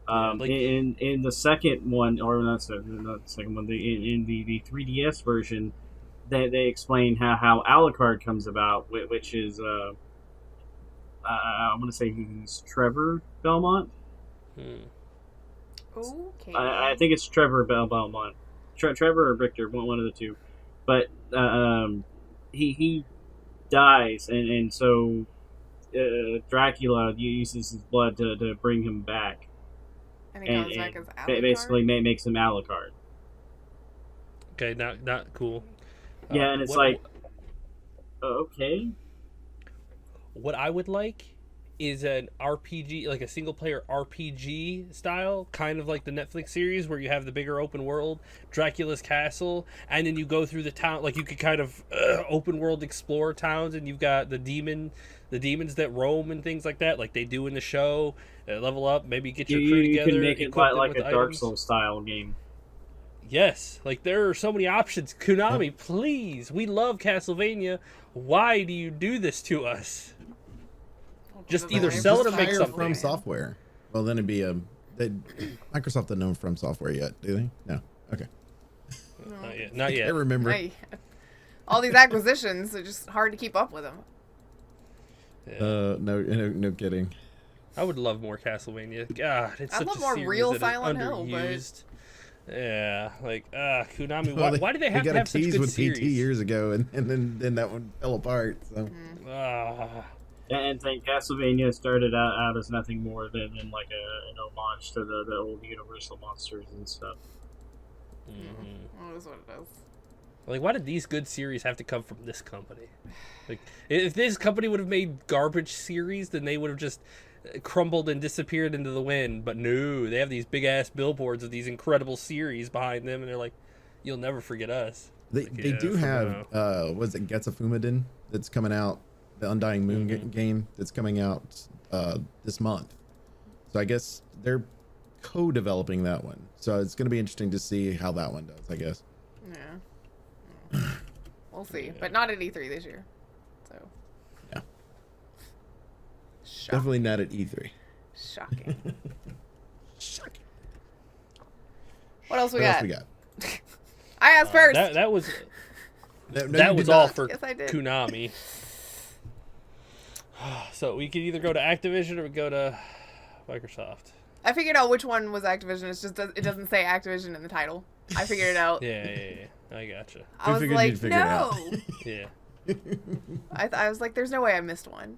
Speaker 1: like-
Speaker 4: In the second one, or not the second one, in the 3DS version, they explain how Alucard comes about, which is I'm gonna say he's Trevor Belmont.
Speaker 3: Okay.
Speaker 4: I think it's Trevor Belmont, Trevor or Victor, one of the two. But he dies, and so Dracula uses his blood to bring him back,
Speaker 3: And he comes back as Alucard?
Speaker 4: basically makes him Alucard.
Speaker 1: Okay, not cool.
Speaker 4: Yeah, and it's okay.
Speaker 1: What I would like is an RPG, like a single player RPG style, kind of like the Netflix series where you have the bigger open world, Dracula's castle, and then you go through the town. Like you could kind of open world explore towns, and you've got the demons that roam and things like that, like they do in the show. Level up, maybe get your crew together.
Speaker 4: You can make it like a Dark Souls style game.
Speaker 1: Yes, like there are so many options. Konami, please, we love Castlevania. Why do you do this to us? Just either sell it or make something.
Speaker 2: From Software. Well, then it'd be Microsoft doesn't own From Software yet, do they? No. Okay.
Speaker 1: Not yet.
Speaker 2: I remember.
Speaker 3: All these acquisitions are just hard to keep up with them.
Speaker 1: Yeah.
Speaker 2: No kidding.
Speaker 1: I would love more Castlevania. God, it's such
Speaker 3: love
Speaker 1: a
Speaker 3: more
Speaker 1: series
Speaker 3: real
Speaker 1: that is
Speaker 3: Silent Hill,
Speaker 1: underused. Yeah, like Konami.
Speaker 2: Well,
Speaker 1: Why do they have to have such good
Speaker 2: with
Speaker 1: series?
Speaker 2: PT years ago, and then that one fell apart. So.
Speaker 4: And think Castlevania started out as nothing more than like an homage to the old Universal monsters and stuff.
Speaker 3: That is what it is.
Speaker 1: Like, why did these good series have to come from this company? Like, if this company would have made garbage series, then they would have just crumbled and disappeared into the wind. But no, they have these big ass billboards of these incredible series behind them, and they're like, "You'll never forget us."
Speaker 2: They do have was it Getsufumadin that's coming out, the Undying Moon game that's coming out this month. So I guess they're co-developing that one. So it's going to be interesting to see how that one does, I guess.
Speaker 3: Yeah. We'll see, but not at E3 this year. So.
Speaker 2: Yeah.
Speaker 3: Shocking.
Speaker 2: Definitely not at E3.
Speaker 3: Shocking.
Speaker 2: Shocking.
Speaker 3: What else we
Speaker 2: What
Speaker 3: got?
Speaker 2: else we got?
Speaker 3: I asked first.
Speaker 1: That was
Speaker 2: No,
Speaker 1: that
Speaker 2: you
Speaker 1: was
Speaker 2: did
Speaker 1: all
Speaker 2: not.
Speaker 1: for
Speaker 3: Yes, I did.
Speaker 1: Konami. So we could either go to Activision or we go to Microsoft.
Speaker 3: I figured out which one was Activision. It's just it doesn't say Activision in the title. I figured it out.
Speaker 1: Yeah. I gotcha.
Speaker 3: I was
Speaker 2: figured
Speaker 3: like,
Speaker 2: you'd figure it out.
Speaker 3: no.
Speaker 1: Yeah.
Speaker 3: I was like, there's no way I missed one.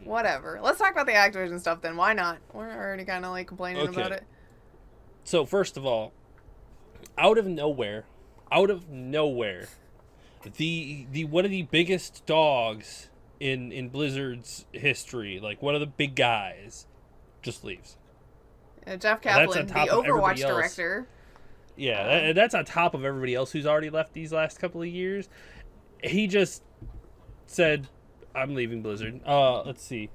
Speaker 3: Whatever. Let's talk about the Activision stuff then. Why not? We're already kind of like complaining about it.
Speaker 1: So first of all, out of nowhere, the one of the biggest dogs in Blizzard's history, like one of the big guys, just leaves.
Speaker 3: Jeff
Speaker 1: That's
Speaker 3: Kaplan,
Speaker 1: on
Speaker 3: the
Speaker 1: top of everybody
Speaker 3: Overwatch
Speaker 1: else.
Speaker 3: director.
Speaker 1: Yeah, that's on top of everybody else who's already left these last couple of years. He just said, I'm leaving Blizzard. Let's see.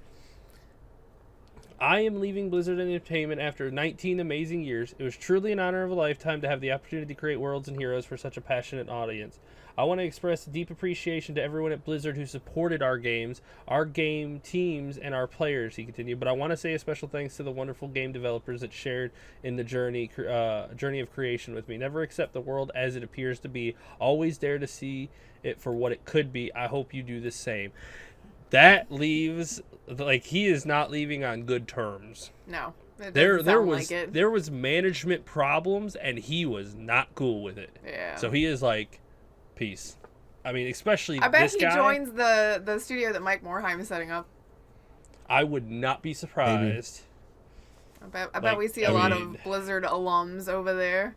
Speaker 1: I am leaving Blizzard Entertainment after 19 amazing years. It was truly an honor of a lifetime to have the opportunity to create worlds and heroes for such a passionate audience. I want to express a deep appreciation to everyone at Blizzard who supported our games, our game teams, and our players, he continued. But I want to say a special thanks to the wonderful game developers that shared in the journey of creation with me. Never accept the world as it appears to be. Always dare to see it for what it could be. I hope you do the same. That leaves, like, he is not leaving on good terms.
Speaker 3: No.
Speaker 1: There was management problems, and he was not cool with it.
Speaker 3: Yeah.
Speaker 1: So he is like, peace. I mean, especially
Speaker 3: I bet
Speaker 1: this
Speaker 3: he
Speaker 1: guy.
Speaker 3: joins the studio that Mike Morhaime is setting up.
Speaker 1: I would not be surprised.
Speaker 3: I bet we see a lot of Blizzard alums over there.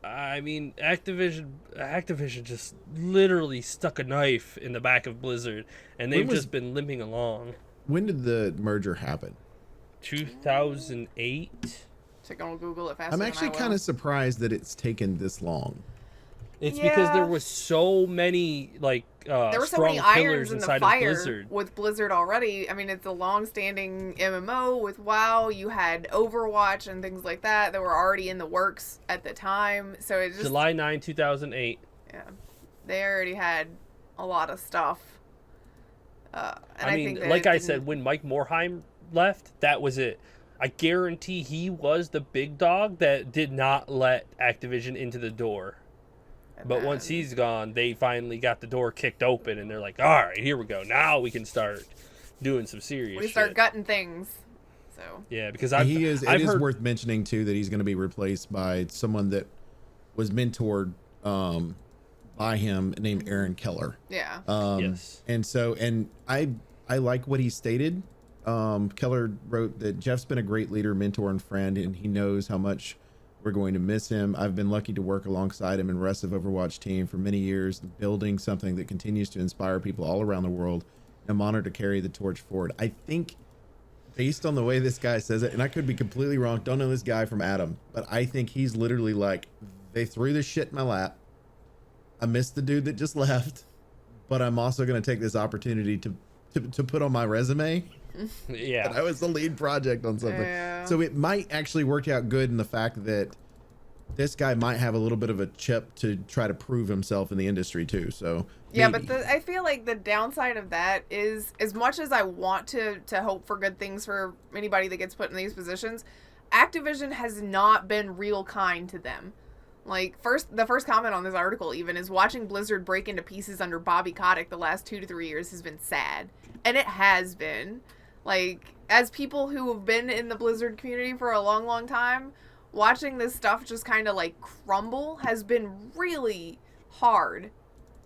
Speaker 1: I mean, Activision just literally stuck a knife in the back of Blizzard, and they've just been limping along.
Speaker 2: When did the merger happen?
Speaker 1: 2008.
Speaker 3: Check on Google it faster.
Speaker 2: I'm actually kind of surprised that it's taken this long.
Speaker 1: It's because there was so many
Speaker 3: there were so
Speaker 1: strong
Speaker 3: many irons
Speaker 1: pillars
Speaker 3: in the
Speaker 1: inside of
Speaker 3: fire
Speaker 1: Blizzard.
Speaker 3: with Blizzard already. I mean, it's a long-standing MMO with WoW. You had Overwatch and things like that were already in the works at the time. So it just
Speaker 1: July 9, 2008.
Speaker 3: Yeah, they already had a lot of stuff. And I
Speaker 1: mean,
Speaker 3: think that
Speaker 1: like I said, when Mike Morhaime left, that was it. I guarantee he was the big dog that did not let Activision into the door. But once he's gone, they finally got the door kicked open, and they're like, all right, here we go. Now we can start doing some serious shit.
Speaker 3: We start gutting things. So
Speaker 1: yeah, because
Speaker 2: It is worth mentioning, too, that he's going to be replaced by someone that was mentored by him named Aaron Keller.
Speaker 3: Yeah.
Speaker 1: Yes.
Speaker 2: And so, and I like what he stated. Keller wrote that Jeff's been a great leader, mentor, and friend, and he knows how much we're going to miss him. I've been lucky to work alongside him in the rest of Overwatch team for many years, building something that continues to inspire people all around the world. I'm honored to carry the torch forward. I think based on the way this guy says it, and I could be completely wrong, don't know this guy from Adam, but I think he's literally like, they threw this shit in my lap. I missed the dude that just left, but I'm also going to take this opportunity to put on my resume.
Speaker 1: Yeah.
Speaker 2: That I was the lead project on something.
Speaker 3: Yeah.
Speaker 2: So it might actually work out good in the fact that this guy might have a little bit of a chip to try to prove himself in the industry too. So
Speaker 3: yeah,
Speaker 2: maybe.
Speaker 3: but I feel like the downside of that is, as much as I want to hope for good things for anybody that gets put in these positions, Activision has not been real kind to them. Like, the first comment on this article even is, watching Blizzard break into pieces under Bobby Kotick the last 2 to 3 years has been sad. And it has been. Like, as people who have been in the Blizzard community for a long, long time, watching this stuff just kind of like crumble has been really hard.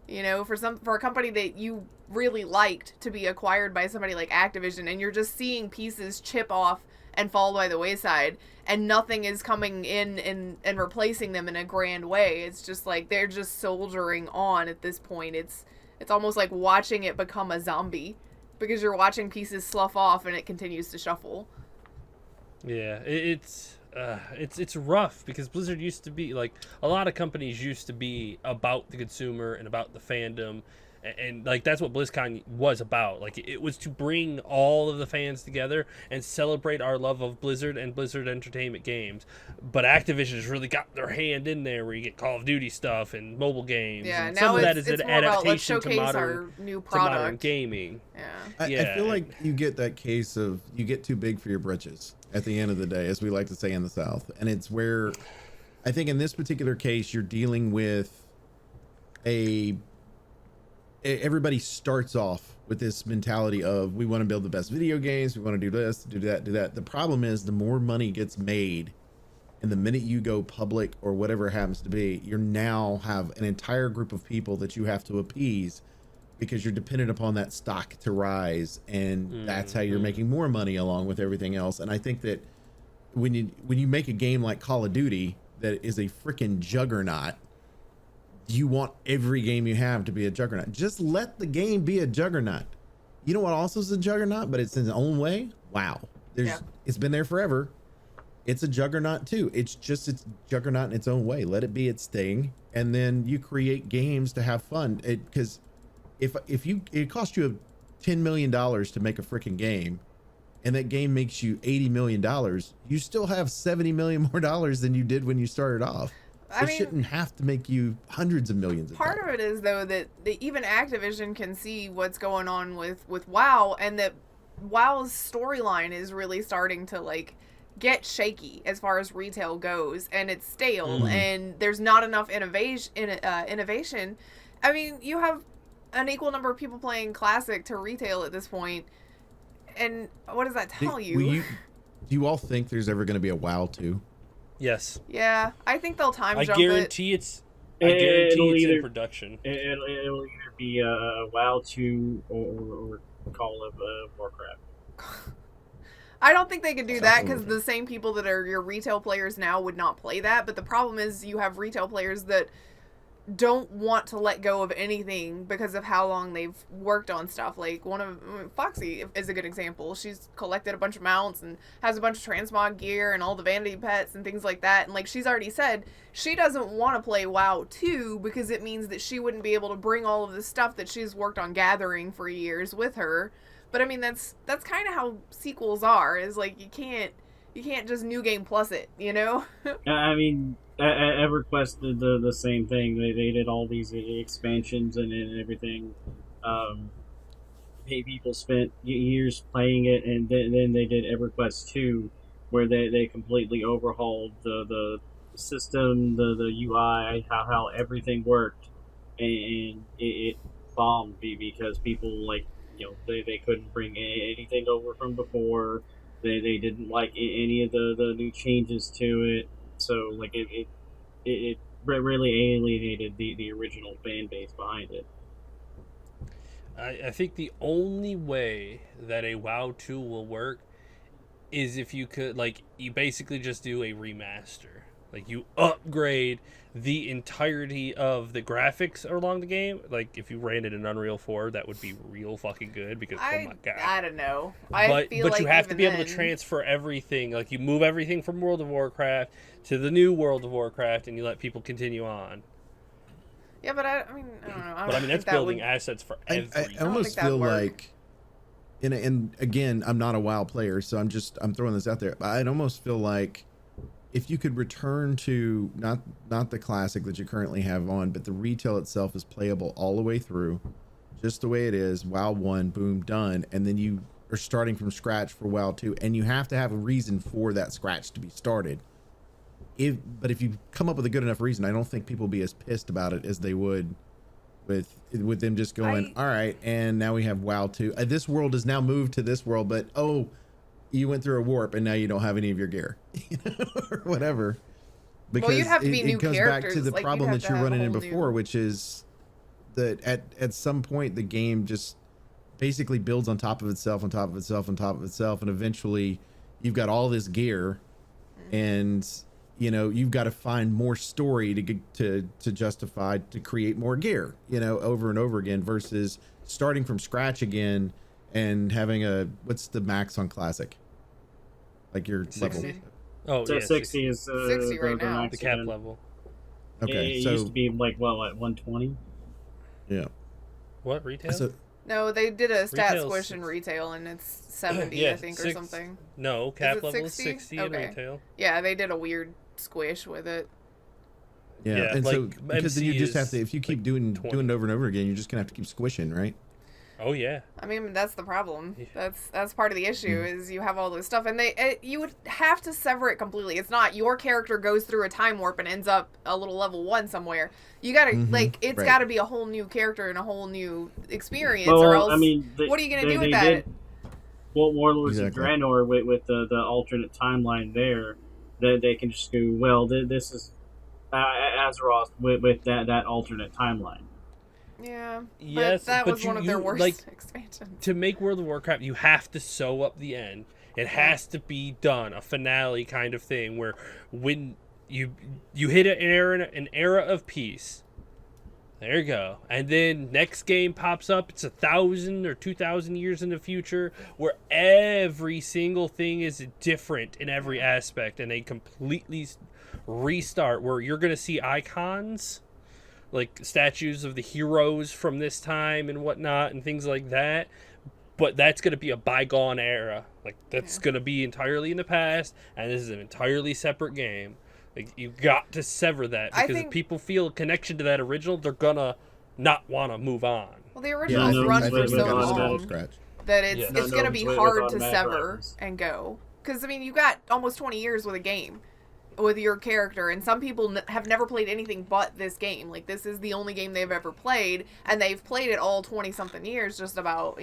Speaker 3: You know, for a company that you really liked to be acquired by somebody like Activision, and you're just seeing pieces chip off and fall by the wayside, and nothing is coming in and replacing them in a grand way. It's just like they're just soldiering on at this point. It's almost like watching it become a zombie, because you're watching pieces slough off and it continues to shuffle.
Speaker 1: Yeah, it's rough, because Blizzard used to be, like, a lot of companies used to be about the consumer and about the fandom, and like that's what BlizzCon was about. Like, it was to bring all of the fans together and celebrate our love of Blizzard and Blizzard Entertainment games. But Activision has really got their hand in there, where you get Call of Duty stuff and mobile games.
Speaker 3: Yeah,
Speaker 1: and
Speaker 3: now
Speaker 1: some of that
Speaker 3: it's
Speaker 1: is an
Speaker 3: more about, let's
Speaker 1: adaptation to
Speaker 3: showcase
Speaker 1: modern,
Speaker 3: our new
Speaker 1: to modern
Speaker 3: product.
Speaker 1: gaming.
Speaker 3: Yeah.
Speaker 2: I feel like you get that case of you get too big for your britches at the end of the day, as we like to say in the South. And it's where I think in this particular case, you're dealing with everybody starts off with this mentality of, we want to build the best video games, we want to do this, do that, do that. The problem is, the more money gets made, and the minute you go public or whatever it happens to be, you now have an entire group of people that you have to appease, because you're dependent upon that stock to rise, and that's how you're making more money along with everything else. And I think that when you make a game like Call of Duty that is a freaking juggernaut, you want every game you have to be a juggernaut. Just let the game be a juggernaut. You know what also is a juggernaut, but it's in its own way? WoW. It's been there forever. It's a juggernaut too. It's juggernaut in its own way. Let it be its thing, and then you create games to have fun. Because if it costs you $10 million to make a freaking game, and that game makes you $80 million, you still have $70 million more than you did when you started off.
Speaker 3: I mean,
Speaker 2: shouldn't have to make you hundreds of millions.
Speaker 3: Part of it is, though, that even Activision can see what's going on with WoW, and that WoW's storyline is really starting to, like, get shaky as far as retail goes, and it's stale, and there's not enough innovation. I mean, you have an equal number of people playing Classic to retail at this point, and what does that tell you?
Speaker 2: Do you all think there's ever going to be a WoW 2?
Speaker 1: Yes.
Speaker 3: Yeah, I think they'll time jump
Speaker 1: I guarantee it's in production.
Speaker 4: It'll either be WoW 2 or Call of Warcraft.
Speaker 3: I don't think they could do that, because the same people that are your retail players now would not play that. But the problem is, you have retail players that don't want to let go of anything because of how long they've worked on stuff. Like, Foxy is a good example. She's collected a bunch of mounts and has a bunch of transmog gear and all the vanity pets and things like that. And, like, she's already said she doesn't want to play WoW 2 because it means that she wouldn't be able to bring all of the stuff that she's worked on gathering for years with her. But I mean, that's kind of how sequels are. Is like, you can't just New Game Plus it, you know?
Speaker 4: I mean, EverQuest did the same thing. They did all these expansions and everything. People spent years playing it, and then they did EverQuest 2, where they completely overhauled the system, the UI, how everything worked, and it bombed because people, like, they couldn't bring anything over from before. They didn't like any of the new changes to it. So, like, it really alienated the original fan base behind it.
Speaker 1: I think the only way that a WoW 2 will work is if you could, like, you basically just do a remaster. Like, you upgrade the entirety of the graphics along the game. Like, if you ran it in Unreal 4, that would be real fucking good because, oh my god.
Speaker 3: I don't know.
Speaker 1: But
Speaker 3: feel like
Speaker 1: you have to be able to
Speaker 3: then-
Speaker 1: transfer everything. Like, you move everything from World of Warcraft to the new World of Warcraft, and you let people continue on.
Speaker 3: Yeah, but I mean, I don't know.
Speaker 1: But I mean, that's building assets for
Speaker 2: I
Speaker 1: everything.
Speaker 2: almost
Speaker 3: that'd
Speaker 2: feel
Speaker 3: work.
Speaker 2: like, and again, I'm not a WoW player, so I'm throwing this out there. I'd almost feel like if you could return to not the classic that you currently have on, but the retail itself is playable all the way through, just the way it is. WoW 1, boom, done, and then you are starting from scratch for WoW 2, and you have to have a reason for that scratch to be started. But if you come up with a good enough reason, I don't think people will be as pissed about it as they would with them just going, all right, and now we have WoW 2. This world is now moved to this world, but you went through a warp and now you don't have any of your gear, or whatever. Because
Speaker 3: you'd have to be new
Speaker 2: it goes back to
Speaker 3: characters,
Speaker 2: the
Speaker 3: like, you'd
Speaker 2: problem
Speaker 3: have
Speaker 2: that
Speaker 3: to
Speaker 2: you're
Speaker 3: have a
Speaker 2: running in
Speaker 3: whole
Speaker 2: before,
Speaker 3: new-
Speaker 2: which is that at some point the game just basically builds on top of itself, on top of itself, on top of itself, and eventually you've got all this gear, and you've got to find more story to justify to create more gear, over and over again, versus starting from scratch again and having what's the max on classic? Like your
Speaker 1: 60.
Speaker 2: level.
Speaker 1: Oh,
Speaker 4: So
Speaker 1: yeah,
Speaker 4: 60 is
Speaker 3: 60 right now.
Speaker 4: max
Speaker 1: the cap
Speaker 4: again.
Speaker 1: level.
Speaker 2: Okay,
Speaker 4: it
Speaker 2: so
Speaker 4: used to be like what 120.
Speaker 2: yeah.
Speaker 1: What, retail?
Speaker 2: So
Speaker 3: No, they did a stat
Speaker 1: Retail's
Speaker 3: squish in
Speaker 1: 60.
Speaker 3: retail, and it's 70,
Speaker 1: Yeah,
Speaker 3: I think, or
Speaker 1: 6
Speaker 3: something.
Speaker 1: No, cap
Speaker 3: it
Speaker 1: level is
Speaker 3: 60?
Speaker 1: 60 in
Speaker 3: Okay.
Speaker 1: retail.
Speaker 3: Yeah, they did a weird squish with it.
Speaker 2: yeah,
Speaker 1: Yeah,
Speaker 2: and
Speaker 1: like,
Speaker 2: so because then you
Speaker 1: MC
Speaker 2: just have
Speaker 1: is
Speaker 2: to, if you keep
Speaker 1: like
Speaker 2: doing
Speaker 1: 20.
Speaker 2: it over and over again, you're just gonna have to keep squishing, right?
Speaker 1: Oh, yeah.
Speaker 3: I mean, that's the problem.
Speaker 1: Yeah.
Speaker 3: That's part of the issue is you have all this stuff, and you would have to sever it completely. It's not your character goes through a time warp and ends up a little level 1 somewhere. You gotta it's
Speaker 2: right.
Speaker 3: gotta be a whole new character and a whole new experience,
Speaker 4: Well,
Speaker 3: or else
Speaker 4: I mean,
Speaker 3: what are you gonna do with that?
Speaker 4: Well, Warlords
Speaker 2: Exactly.
Speaker 4: of Draenor with the alternate timeline there, they can just go, well, this is Azeroth with that alternate timeline.
Speaker 3: Yeah,
Speaker 1: Yes,
Speaker 3: but that
Speaker 1: but
Speaker 3: was one of their worst expansions.
Speaker 1: To make World of Warcraft, you have to sew up the end. It has to be done, a finale kind of thing, where when you hit an era of peace, there you go, and then next game pops up. It's 1,000 or 2,000 years in the future, where every single thing is different in every aspect, and they completely restart. Where you're gonna see icons, like statues of the heroes from this time and whatnot, and things like that. But that's going to be a bygone era. Like, that's going to be entirely in the past, and this is an entirely separate game. Like, you got to sever that, because if people feel a connection to that original, they're going to not want to move on.
Speaker 3: Well, the originals
Speaker 4: no,
Speaker 3: run
Speaker 4: I
Speaker 3: for
Speaker 4: think
Speaker 3: so
Speaker 4: we got
Speaker 3: long
Speaker 4: automatic
Speaker 2: scratch.
Speaker 3: that
Speaker 1: Yeah.
Speaker 3: it's going to be
Speaker 4: with
Speaker 3: hard to
Speaker 4: automatic
Speaker 3: sever
Speaker 4: drivers.
Speaker 3: and go. Because, I mean, you got almost 20 years with a game, with your character, and some people have never played anything but this game. Like, this is the only game they've ever played, and they've played it all 20-something years, just about,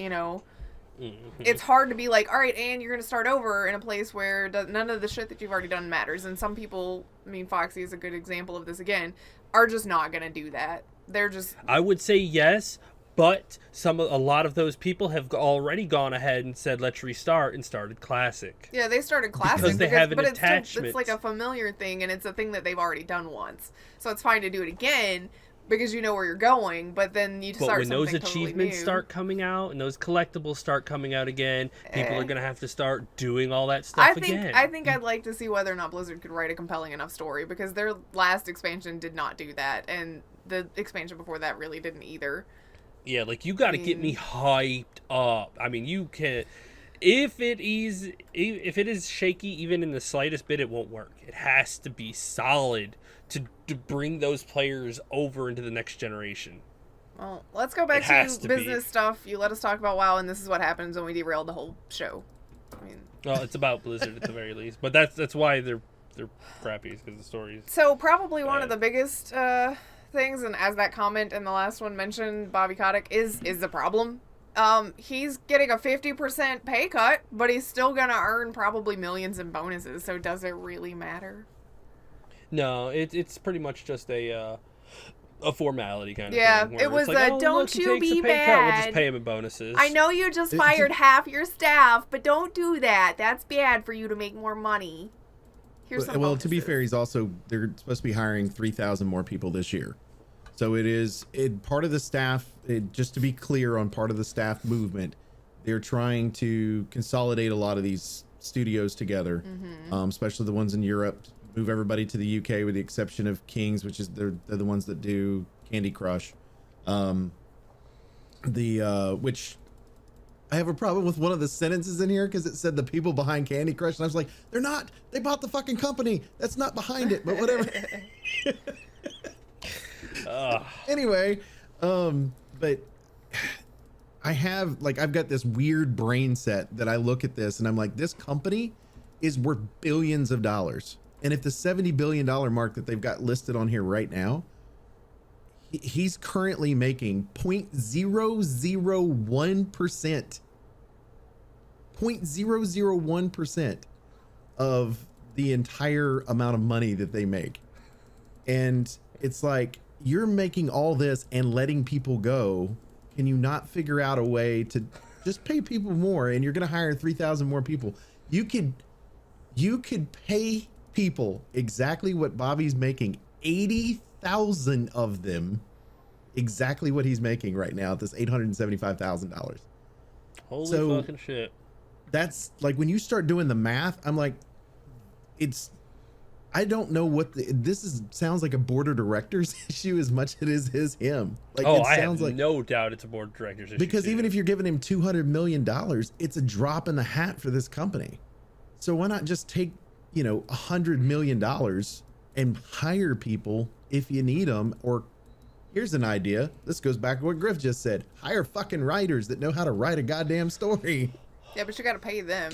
Speaker 3: It's hard to be like, all right, and you're going to start over in a place where none of the shit that you've already done matters. And some people, I mean, Foxy is a good example of this again, are just not going to do that. They're just...
Speaker 1: I would say yes, but a lot of those people have already gone ahead and said, let's restart, and started Classic.
Speaker 3: Yeah, they started Classic
Speaker 1: Because they have an
Speaker 3: but
Speaker 1: attachment.
Speaker 3: it's like a familiar thing, and it's a thing that they've already done once. So it's fine to do it again, because you know where you're going, but then you
Speaker 1: But
Speaker 3: start
Speaker 1: when
Speaker 3: something
Speaker 1: those
Speaker 3: totally
Speaker 1: achievements
Speaker 3: new.
Speaker 1: start coming out and those collectibles start coming out again, people are going to have to start doing all that stuff again.
Speaker 3: I think I'd like to see whether or not Blizzard could write a compelling enough story, because their last expansion did not do that, and the expansion before that really didn't either.
Speaker 1: Yeah, like, you got to get me hyped up. I mean, you can... If it is shaky, even in the slightest bit, it won't work. It has to be solid to bring those players over into the next generation.
Speaker 3: Well, let's go back
Speaker 1: It has
Speaker 3: to
Speaker 1: to
Speaker 3: business
Speaker 1: be.
Speaker 3: stuff. You let us talk about WoW, and this is what happens when we derailed the whole show. I mean,
Speaker 1: Well, it's about Blizzard at the very least, but that's why they're crappy, because the stories.
Speaker 3: so probably one of
Speaker 1: Bad.
Speaker 3: the biggest things, and as that comment in the last one mentioned, Bobby Kotick is the problem. He's getting a 50% pay cut, but he's still gonna earn probably millions in bonuses. So does it really matter?
Speaker 1: No, it's pretty much just a formality kind of
Speaker 3: Yeah,
Speaker 1: thing. where
Speaker 3: it was
Speaker 1: it's like,
Speaker 3: don't
Speaker 1: look, he
Speaker 3: you
Speaker 1: takes
Speaker 3: be
Speaker 1: a pay cut, we'll just
Speaker 3: bad.
Speaker 1: pay him in bonuses.
Speaker 3: I know you just fired half your staff, but don't do that. That's bad for you to make more money. Here's some
Speaker 2: Well, to be
Speaker 3: bonuses.
Speaker 2: fair, they're supposed to be hiring 3,000 more people this year. So part of the staff, just to be clear on part of the staff movement, they're trying to consolidate a lot of these studios together, especially the ones in Europe, move everybody to the UK with the exception of Kings, which is they're the ones that do Candy Crush. Which I have a problem with one of the sentences in here because it said the people behind Candy Crush, and I was like, they're not. They bought the fucking company. That's not behind it, but whatever. Anyway, but I've got this weird brain set that I look at this and I'm like, this company is worth billions of dollars. And if the $70 billion mark that they've got listed on here right now, he's currently making 0.001%. 0.001% of the entire amount of money that they make. And it's like, you're making all this and letting people go. Can you not figure out a way to just pay people more? And you're going to hire 3,000 more people. You could pay people exactly what Bobby's making, 80,000 of them, exactly what he's making right now at this $875,000.
Speaker 1: Holy fucking shit.
Speaker 2: That's like, when you start doing the math, I'm like, I don't know what sounds like a board of directors issue as much as it is him. Like,
Speaker 1: I have no doubt it's a board of directors issue.
Speaker 2: Because even if you're giving him $200 million, it's a drop in the hat for this company. So why not just take, $100 million and hire people if you need them? Or here's an idea. This goes back to what Grif just said. Hire fucking writers that know how to write a goddamn story.
Speaker 3: Yeah, but you gotta pay them.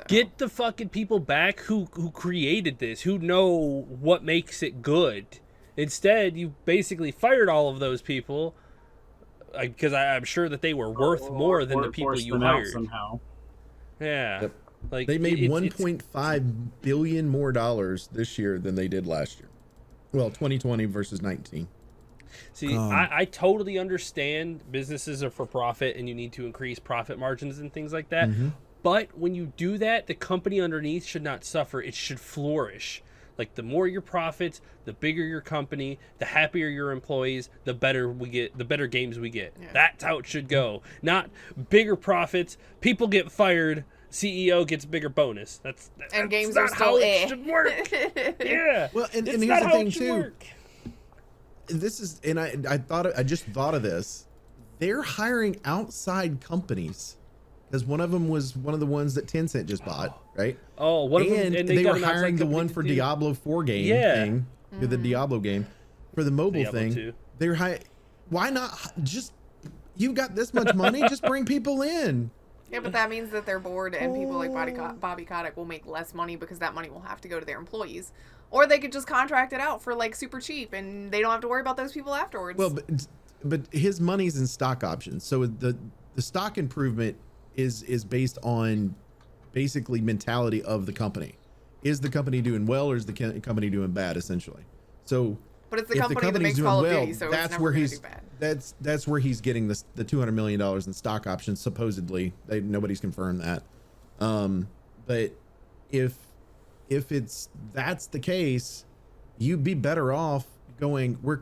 Speaker 1: Get the fucking people back who created this, who know what makes it good. Instead, you basically fired all of those people because I'm sure that they were worth more than the people you hired.
Speaker 4: Somehow.
Speaker 1: Yeah.
Speaker 2: Yep.
Speaker 1: Like
Speaker 2: they made $1.5 billion more this year than they did last year. Well, 2020 versus 19.
Speaker 1: See, I totally understand businesses are for profit and you need to increase profit margins and things like that.
Speaker 2: Mm-hmm.
Speaker 1: But when you do that, the company underneath should not suffer. It should flourish. Like, the more your profits, the bigger your company, the happier your employees, the better we get, the better games we get. Yeah. That's how it should go. Not bigger profits, people get fired, CEO gets bigger bonus. That's
Speaker 3: games
Speaker 1: not
Speaker 3: are
Speaker 1: how
Speaker 3: still
Speaker 1: it should work. Yeah.
Speaker 2: Well, and here's the thing too. This is, and I just thought of this. They're hiring outside companies. Because one of them was one of the ones that Tencent just bought, right?
Speaker 1: Oh, one of them,
Speaker 2: and they were hiring the one for Diablo 4 game thing, the Diablo game, for the mobile
Speaker 1: Diablo
Speaker 2: thing.
Speaker 1: 2.
Speaker 2: They're why not just, you've got this much money, just bring people in.
Speaker 3: Yeah, but that means that they're bored and people like Bobby Kotick will make less money because that money will have to go to their employees. Or they could just contract it out for like super cheap and they don't have to worry about those people afterwards.
Speaker 2: Well, but his money's in stock options. So the stock improvement is based on basically mentality of the company. Is the company doing well or is the company doing bad, essentially? So,
Speaker 3: but it's the company that makes Call of Duty, so
Speaker 2: that's
Speaker 3: it's
Speaker 2: where
Speaker 3: never
Speaker 2: he's
Speaker 3: do bad.
Speaker 2: That's where he's getting the $200 million in stock options, supposedly. Nobody's confirmed that. But if that's the case, you'd be better off going, we're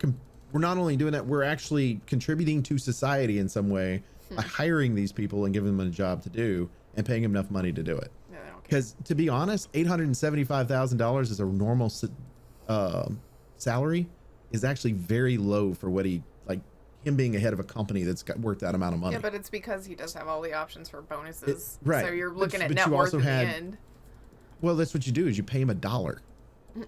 Speaker 2: not only doing that, we're actually contributing to society in some way by hiring these people and giving them a job to do and paying them enough money to do it. Because to be honest, $875,000 as a normal salary is actually very low for what him being ahead of a company that's got worth that amount of money.
Speaker 3: Yeah, but it's because he does have all the options for bonuses.
Speaker 2: Right.
Speaker 3: So you're looking at net worth in the end.
Speaker 2: Well, that's what you do is you pay him $1.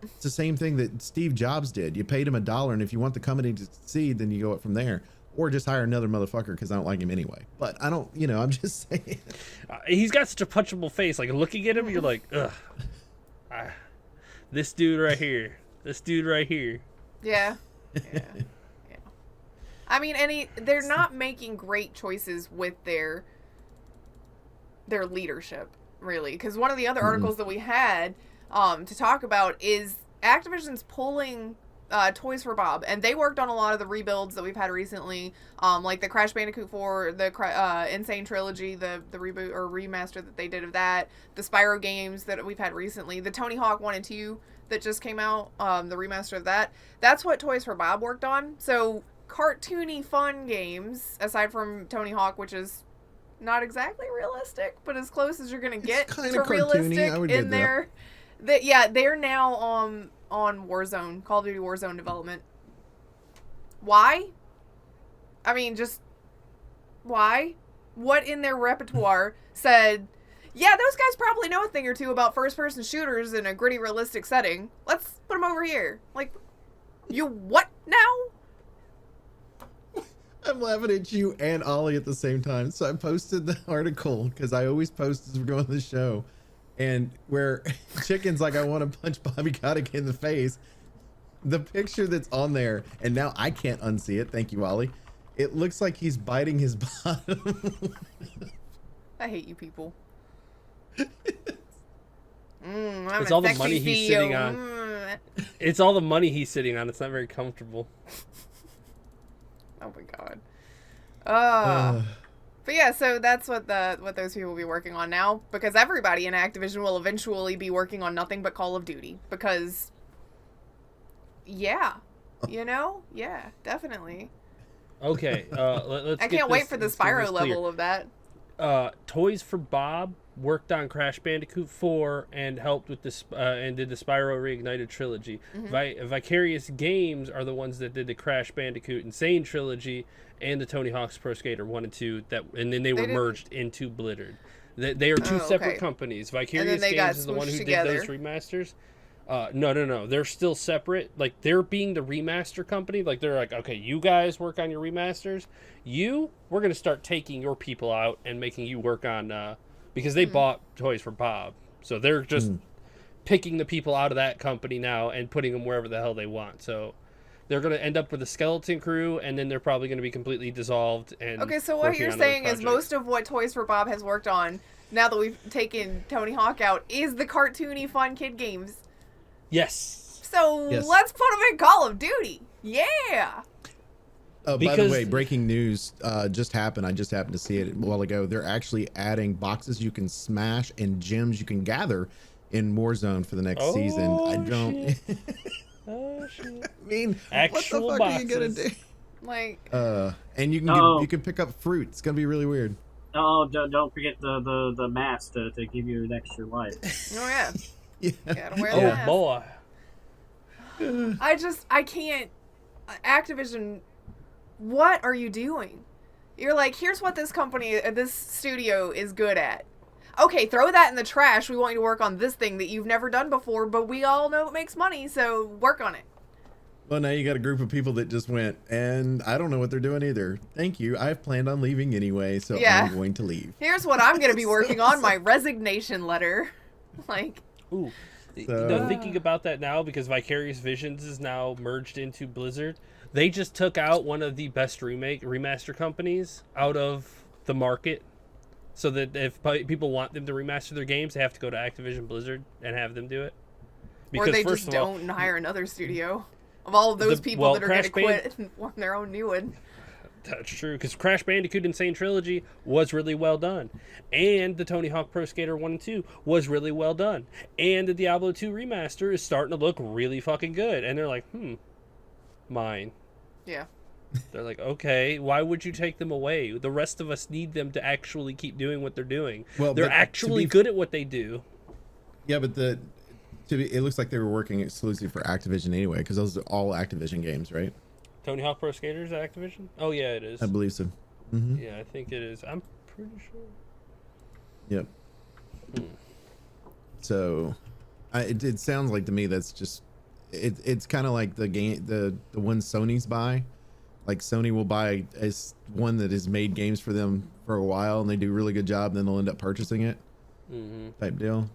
Speaker 2: It's the same thing that Steve Jobs did. You paid him $1, and if you want the company to succeed, then you go up from there. Or just hire another motherfucker because I don't like him anyway. But I don't, I'm just saying.
Speaker 1: He's got such a punchable face. Like, looking at him, you're like, ugh. This dude right here. This dude right here.
Speaker 3: Yeah. Yeah. I mean, they're not making great choices with their leadership, really. Because one of the other articles that we had to talk about is Activision's pulling Toys for Bob, and they worked on a lot of the rebuilds that we've had recently, like the Crash Bandicoot 4, the Insane Trilogy, the reboot or remaster that they did of that, the Spyro games that we've had recently, the Tony Hawk 1 and 2 that just came out, the remaster of that. That's what Toys for Bob worked on. So cartoony fun games, aside from Tony Hawk, which is not exactly realistic, but as close as you're gonna get to realistic in there. They're now on Warzone, Call of Duty Warzone development. Why? I mean, just why? What in their repertoire said, yeah, those guys probably know a thing or two about first-person shooters in a gritty, realistic setting. Let's put them over here. Like, you what now?
Speaker 2: I'm laughing at you and Ollie at the same time. So I posted the article because I always post as we're going to the show, and where Chicken's like, I want to punch Bobby Kotick in the face. The picture that's on there, and now I can't unsee it. Thank you, Ollie. It looks like he's biting his bottom.
Speaker 3: I hate you people.
Speaker 1: It's all the money he's sitting on. It's all the money he's sitting on. It's not very comfortable.
Speaker 3: Oh my god. But yeah, so that's what those people will be working on now, because everybody in Activision will eventually be working on nothing but Call of Duty, because yeah, definitely.
Speaker 1: Okay, let's.
Speaker 3: I can't wait for the Spyro level of that.
Speaker 1: Toys for Bob worked on Crash Bandicoot 4 and helped with this and did the Spyro Reignited trilogy.
Speaker 3: Mm-hmm.
Speaker 1: Vicarious Games are the ones that did the Crash Bandicoot Insane trilogy and the Tony Hawk's Pro Skater 1 and 2. And then they were merged into Blizzard. They are two separate companies. Vicarious Games is the one who did those remasters. No. They're still separate. Like, they're being the remaster company. Like, they're like, okay, you guys work on your remasters. We're going to start taking your people out and making you work on, because they bought Toys for Bob. So they're just picking the people out of that company now and putting them wherever the hell they want. So they're going to end up with a skeleton crew, and then they're probably going to be completely dissolved. And
Speaker 3: okay, so what you're saying is most of what Toys for Bob has worked on, now that we've taken Tony Hawk out, is the cartoony fun kid games.
Speaker 1: Yes.
Speaker 3: So let's put them in Call of Duty. Yeah.
Speaker 2: By the way, breaking news just happened. I just happened to see it a while ago. They're actually adding boxes you can smash and gems you can gather in Warzone for the next season. I don't.
Speaker 1: Shit.
Speaker 2: I mean,
Speaker 1: actual
Speaker 2: what the fuck
Speaker 1: boxes.
Speaker 2: are you gonna do?
Speaker 3: Like.
Speaker 2: And you can you can pick up fruit. It's gonna be really weird.
Speaker 4: Oh, don't forget the mask to give you an extra life.
Speaker 3: Oh yeah.
Speaker 2: Yeah.
Speaker 3: Gotta wear the mask.
Speaker 1: Boy.
Speaker 3: I can't. Activision, what are you doing? You're like, here's what this studio is good at. Okay, throw that in the trash. We want you to work on this thing that you've never done before, but we all know it makes money, so work on it.
Speaker 2: Well, now you got a group of people that just went, and I don't know what they're doing either. Thank you. I've planned on leaving anyway, so I'm going to leave.
Speaker 3: Here's what I'm going to be working on, my resignation letter. Like...
Speaker 1: Ooh. Thinking about that now, because Vicarious Visions is now merged into Blizzard, they just took out one of the best remaster companies out of the market, so that if people want them to remaster their games, they have to go to Activision Blizzard and have them do it.
Speaker 3: Because or they just don't hire another studio. Of all of those people that are going to quit and form their own new one.
Speaker 1: That's true, because Crash Bandicoot Insane Trilogy was really well done. And the Tony Hawk Pro Skater 1 and 2 was really well done. And the Diablo 2 remaster is starting to look really fucking good. And they're like, mine.
Speaker 3: Yeah.
Speaker 1: They're like, okay, why would you take them away? The rest of us need them to actually keep doing what they're doing. Well, they're actually good at what they do.
Speaker 2: Yeah, but it looks like they were working exclusively for Activision anyway, because those are all Activision games, right?
Speaker 1: Tony Hawk Pro Skater is Activision? Oh, yeah, it is.
Speaker 2: I believe so. Mm-hmm.
Speaker 1: Yeah, I think it is. I'm pretty sure.
Speaker 2: Yep. So, it sounds like to me that's just... It's kind of like the game, the one Sony's buy. Like, Sony will buy one that has made games for them for a while, and they do a really good job, and then they'll end up purchasing it. Type deal.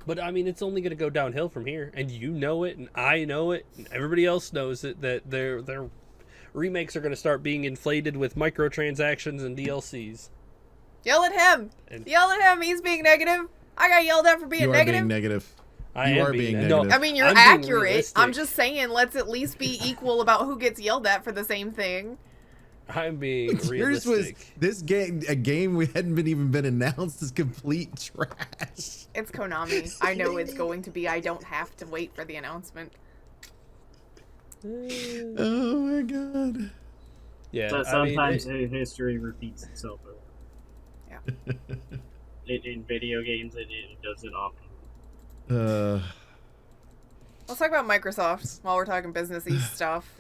Speaker 1: But, I mean, it's only going to go downhill from here. And you know it, and I know it, and everybody else knows it, that their remakes are going to start being inflated with microtransactions and DLCs.
Speaker 3: Yell at him! Yell at him! He's being negative! I got yelled at for being negative!
Speaker 2: Being negative. You are being negative.
Speaker 3: I mean, you're
Speaker 1: I'm being
Speaker 3: accurate.
Speaker 1: realistic.
Speaker 3: I'm just saying, let's at least be equal about who gets yelled at for the same thing.
Speaker 1: I'm being
Speaker 2: Yours
Speaker 1: realistic.
Speaker 2: was this game, a game we hadn't even been announced, is complete trash.
Speaker 3: It's Konami. I know it's going to be. I don't have to wait for the announcement.
Speaker 2: Oh my god.
Speaker 1: Yeah,
Speaker 4: So
Speaker 1: I mean,
Speaker 4: sometimes history repeats itself.
Speaker 3: Yeah.
Speaker 4: In video games, it does it often.
Speaker 3: Let's talk about Microsoft while we're talking businessy stuff.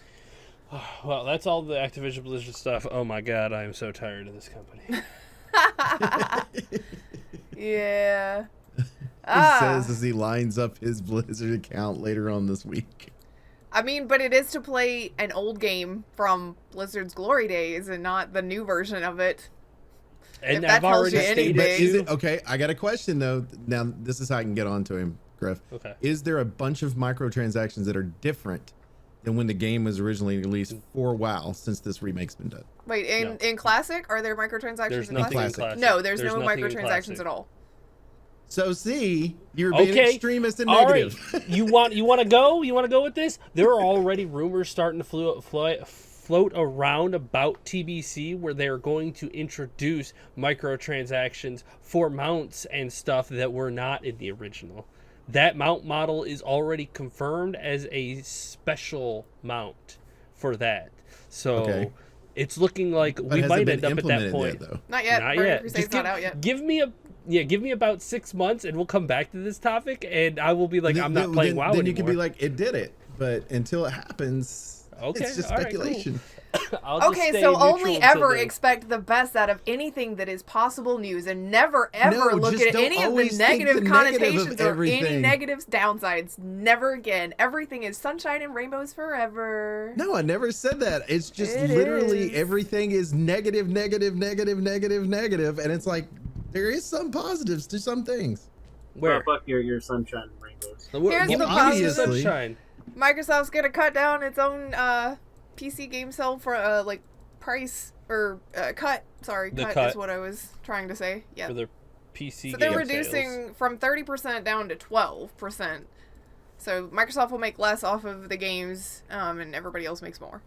Speaker 1: well, that's all the Activision Blizzard stuff. Oh my god, I am so tired of this company.
Speaker 3: Yeah.
Speaker 2: He says as he lines up his Blizzard account later on this week.
Speaker 3: I mean, but it is to play an old game from Blizzard's glory days and not the new version of it.
Speaker 1: And
Speaker 3: If that
Speaker 1: I've
Speaker 3: tells
Speaker 1: already
Speaker 3: you
Speaker 1: stated
Speaker 3: anything.
Speaker 2: But is
Speaker 1: too.
Speaker 2: it okay? I got a question though. Now this is how I can get onto him, Grif.
Speaker 1: Okay.
Speaker 2: Is there a bunch of microtransactions that are different than when the game was originally released for WoW since this remake's been done?
Speaker 3: Wait, in Classic, are there microtransactions
Speaker 1: There's
Speaker 3: in
Speaker 1: nothing
Speaker 3: Classic?
Speaker 1: in Classic.
Speaker 3: No, there's no
Speaker 1: nothing in
Speaker 3: microtransactions
Speaker 1: Classic.
Speaker 3: at all.
Speaker 2: So see, you're being
Speaker 1: Okay.
Speaker 2: extremist and
Speaker 1: All
Speaker 2: negative.
Speaker 1: right. You want to go? You want to go with this? There are already rumors starting to float around about TBC where they're going to introduce microtransactions for mounts and stuff that were not in the original. That mount model is already confirmed as a special mount for that. So
Speaker 2: Okay.
Speaker 1: it's looking like
Speaker 2: But
Speaker 1: we
Speaker 2: has it
Speaker 1: might
Speaker 2: been
Speaker 1: end up at that
Speaker 2: implemented
Speaker 1: point.
Speaker 2: yet, though?
Speaker 3: Not yet.
Speaker 1: Not
Speaker 3: Burning
Speaker 1: yet.
Speaker 3: Crusade's
Speaker 1: Just
Speaker 3: not out yet.
Speaker 1: give me about 6 months, and we'll come back to this topic, and I will be like, I'm not playing WoW
Speaker 2: then
Speaker 1: anymore.
Speaker 2: you can be like, it did it. But until it happens,
Speaker 1: Okay,
Speaker 2: it's just
Speaker 1: all right, cool.
Speaker 2: speculation.
Speaker 1: I'll just
Speaker 3: Okay,
Speaker 1: stay
Speaker 3: so
Speaker 1: neutral
Speaker 3: only
Speaker 1: until
Speaker 3: ever
Speaker 1: then.
Speaker 3: expect the best out of anything that is possible news and never ever
Speaker 2: No,
Speaker 3: look
Speaker 2: just
Speaker 3: at
Speaker 2: don't
Speaker 3: any of the
Speaker 2: always think
Speaker 3: negative
Speaker 2: the negative of
Speaker 3: connotations or any
Speaker 2: everything.
Speaker 3: negative downsides. Never again. Everything is sunshine and rainbows forever.
Speaker 2: No, I never said that. It's just
Speaker 3: It
Speaker 2: literally
Speaker 3: is.
Speaker 2: everything is negative, negative, negative, negative, negative, and it's like there is some positives to some things.
Speaker 1: Where?
Speaker 4: Fuck your sunshine and rainbows.
Speaker 3: Here's
Speaker 1: Well,
Speaker 3: the
Speaker 2: obviously.
Speaker 3: positive.
Speaker 1: Sunshine.
Speaker 3: Microsoft's gonna cut down its own PC game sale for like price or cut. Sorry,
Speaker 1: The
Speaker 3: cut
Speaker 1: cut.
Speaker 3: is what I was trying to say. Yeah.
Speaker 1: For their PC
Speaker 3: So they're
Speaker 1: game
Speaker 3: reducing
Speaker 1: sales.
Speaker 3: from 30% down to 12%. So Microsoft will make less off of the games, and everybody else makes more.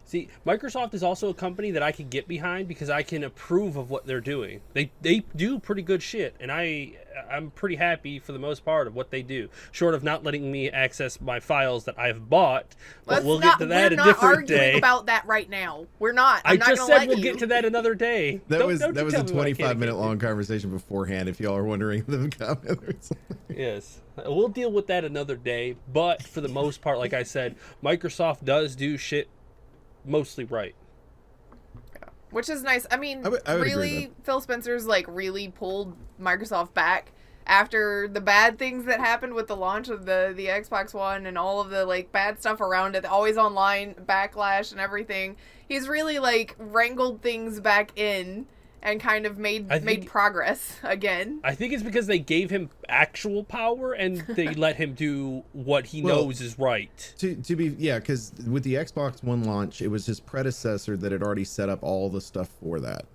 Speaker 1: See, Microsoft is also a company that I can get behind because I can approve of what they're doing. They do pretty good shit, and I'm pretty happy for the most part of what they do. Short of not letting me access my files that I've bought, but we'll get to that
Speaker 3: we're
Speaker 1: a
Speaker 3: not
Speaker 1: different
Speaker 3: arguing
Speaker 1: day.
Speaker 3: about that right now. We're not.
Speaker 1: I
Speaker 3: I'm not
Speaker 1: just
Speaker 3: gonna
Speaker 1: said
Speaker 3: let
Speaker 1: we'll
Speaker 3: you.
Speaker 1: get to that another day.
Speaker 2: That
Speaker 1: Don't
Speaker 2: was
Speaker 1: you
Speaker 2: a
Speaker 1: tell me what I can't
Speaker 2: 25-minute
Speaker 1: get
Speaker 2: long
Speaker 1: to.
Speaker 2: conversation beforehand. If y'all are wondering in the comments.
Speaker 1: Yes, we'll deal with that another day. But for the most part, like I said, Microsoft does do shit mostly right.
Speaker 3: Which is nice. I mean,
Speaker 2: I would agree with
Speaker 3: really, Phil Spencer's like really pulled Microsoft back after the bad things that happened with the launch of the Xbox One and all of the like bad stuff around it, the always online backlash and everything. He's really like wrangled things back in and kind of made progress again.
Speaker 1: I think it's because they gave him actual power and they let him do what he knows is right.
Speaker 2: To be because with the Xbox One launch, it was his predecessor that had already set up all the stuff for that,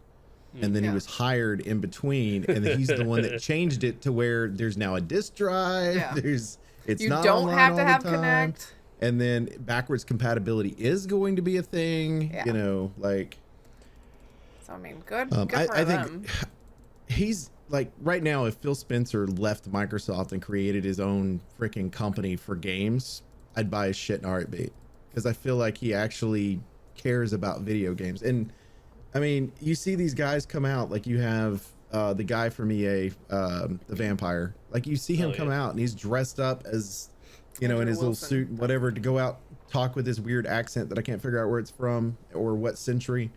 Speaker 2: and then he
Speaker 3: Yeah.
Speaker 2: was hired in between, and then he's the one that changed it to where there's now a disk drive.
Speaker 3: Yeah.
Speaker 2: It's
Speaker 3: You
Speaker 2: not
Speaker 3: don't
Speaker 2: online
Speaker 3: have
Speaker 2: all
Speaker 3: to
Speaker 2: the
Speaker 3: have
Speaker 2: time.
Speaker 3: Connect.
Speaker 2: And then backwards compatibility is going to be a thing.
Speaker 3: Yeah.
Speaker 2: You know, like.
Speaker 3: So I mean, good for
Speaker 2: I
Speaker 3: them.
Speaker 2: think he's like right now, if Phil Spencer left Microsoft and created his own freaking company for games, I'd buy his shit in a heartbeat, because I feel like he actually cares about video games. And I mean, you see these guys come out, like you have the guy from EA, the vampire, like you see him come out and he's dressed up as, you know, in his little suit and whatever, to go out, talk with this weird accent that I can't figure out where it's from or what century.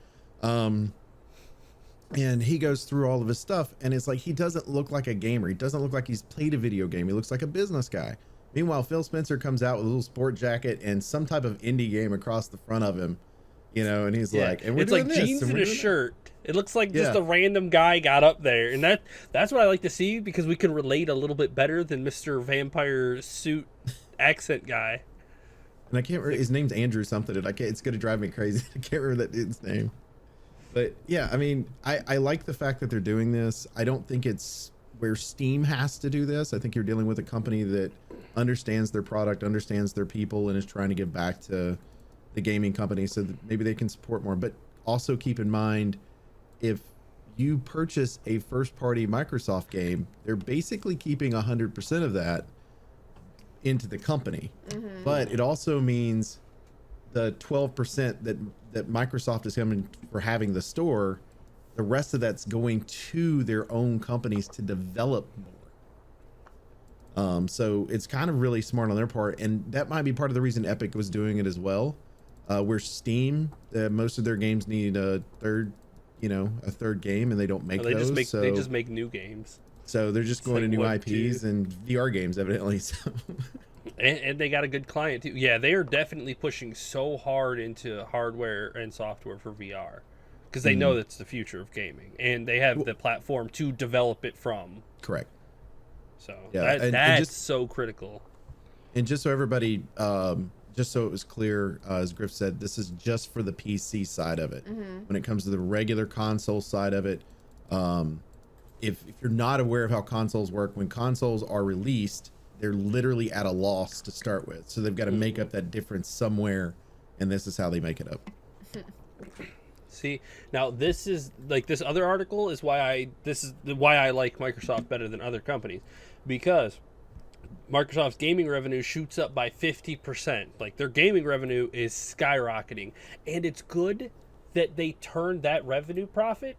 Speaker 2: And he goes through all of his stuff, and it's like he doesn't look like a gamer. He doesn't look like he's played a video game. He looks like a business guy. Meanwhile, Phil Spencer comes out with a little sport jacket and some type of indie game across the front of him, you know, and he's like, and we're
Speaker 1: it's
Speaker 2: doing
Speaker 1: like
Speaker 2: this,
Speaker 1: jeans
Speaker 2: and
Speaker 1: and
Speaker 2: we're
Speaker 1: a
Speaker 2: doing that.
Speaker 1: shirt. It looks like just
Speaker 2: Yeah.
Speaker 1: a random guy got up there, and that's what I like to see, because we can relate a little bit better than Mr. Vampire suit accent guy.
Speaker 2: And I can't remember, his name's Andrew something, and it's going to drive me crazy. I can't remember that dude's name. But yeah, I mean, I like the fact that they're doing this. I don't think it's where Steam has to do this. I think you're dealing with a company that understands their product, understands their people, and is trying to give back to the gaming company so that maybe they can support more. But also keep in mind, if you purchase a first-party Microsoft game, they're basically keeping 100% of that into the company. But it also means the 12% that Microsoft is coming for having the store, the rest of that's going to their own companies to develop more. So it's kind of really smart on their part, and that might be part of the reason Epic was doing it as well. Where Steam, most of their games need a third game, and they don't make those.
Speaker 1: They just make new games.
Speaker 2: So they're just going to new IPs and VR games, evidently. So.
Speaker 1: And they got a good client too. Yeah, they are definitely pushing so hard into hardware and software for VR because they know that's the future of gaming, and they have the platform to develop it from.
Speaker 2: Correct.
Speaker 1: So
Speaker 2: yeah,
Speaker 1: that's so critical.
Speaker 2: And just so everybody, just so it was clear, as Grif said, this is just for the PC side of it. When it comes to the regular console side of it, if you're not aware of how consoles work, when consoles are released, they're literally at a loss to start with. So they've got to make up that difference somewhere, and this is how they make it up.
Speaker 1: See, now this is like this other article is why I like Microsoft better than other companies, because Microsoft's gaming revenue shoots up by 50%. Like their gaming revenue is skyrocketing, and it's good that they turn that revenue profit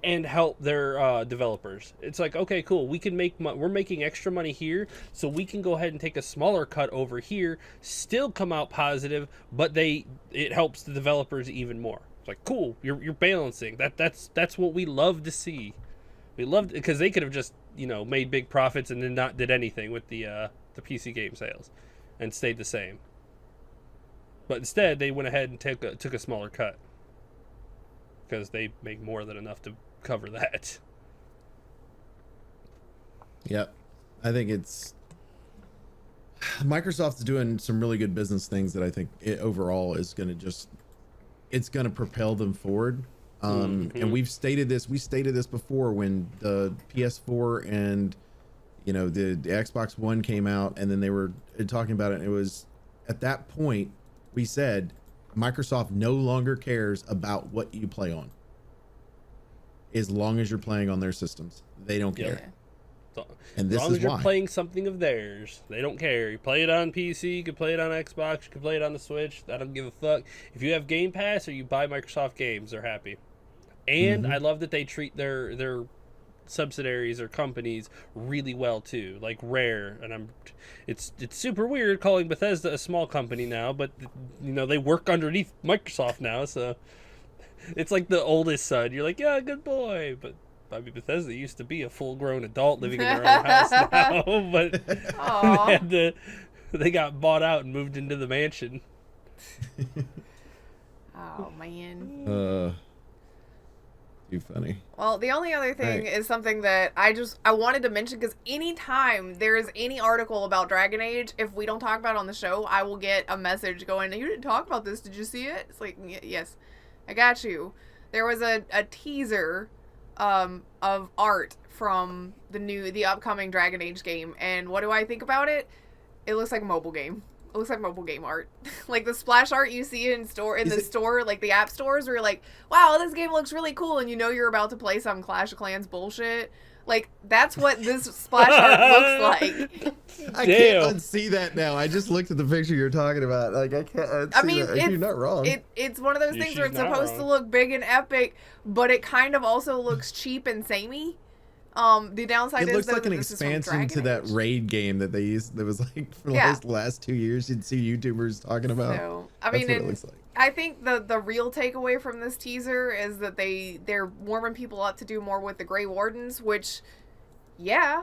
Speaker 1: and help their developers. It's like, okay, cool. We can we're making extra money here, so we can go ahead and take a smaller cut over here, still come out positive, but it helps the developers even more. It's like, cool. You're balancing. That's what we love to see. We loved because they could have just made big profits and then not did anything with the PC game sales, and stayed the same. But instead, they went ahead and took a smaller cut because they make more than enough to cover that.
Speaker 2: Yep. I think Microsoft's doing some really good business things that I think overall is going to propel them forward. And we stated this before when the PS4 and the Xbox One came out, and then they were talking about it, and it was at that point we said Microsoft no longer cares about what you play on, as long as you're playing on their systems. They don't care.
Speaker 1: So,
Speaker 2: and this
Speaker 1: as long
Speaker 2: is
Speaker 1: as you're
Speaker 2: why.
Speaker 1: playing something of theirs, they don't care. You play it on PC, you can play it on Xbox, you can play it on the Switch. I don't give a fuck. If you have Game Pass or you buy Microsoft games, they're happy. And I love that they treat their subsidiaries or companies really well too, like Rare. And it's super weird calling Bethesda a small company now, but they work underneath Microsoft now, so it's like the oldest son. You're like, yeah, good boy, but I mean, Bethesda used to be a full-grown adult living in their own house now, but they got bought out and moved into the mansion.
Speaker 3: Oh man.
Speaker 2: Too funny.
Speaker 3: Well, the only other thing is something that I wanted to mention, because anytime there is any article about Dragon Age, if we don't talk about it on the show, I will get a message going, you didn't talk about this, did you see it? It's like, yes, I got you. There was a teaser of art from the upcoming Dragon Age game, and what do I think about it? It looks like a mobile game. It looks like mobile game art. Like the splash art you see in the store, like the app stores, where you're like, wow, this game looks really cool, and you're about to play some Clash of Clans bullshit. Like, that's what this splash art looks like.
Speaker 2: I can't unsee that now. I just looked at the picture you're talking about. Like, I can't unsee that. You're not wrong.
Speaker 3: It's one of those things where it's supposed to look big and epic, but it kind of also looks cheap and samey. The downside is
Speaker 2: it looks
Speaker 3: that
Speaker 2: like an expansion to that raid game that they used. That was like for the last 2 years. You'd see YouTubers talking about.
Speaker 3: So, I mean,
Speaker 2: that's what it looks like.
Speaker 3: I think the real takeaway from this teaser is that they're warming people up to do more with the Grey Wardens, which, yeah.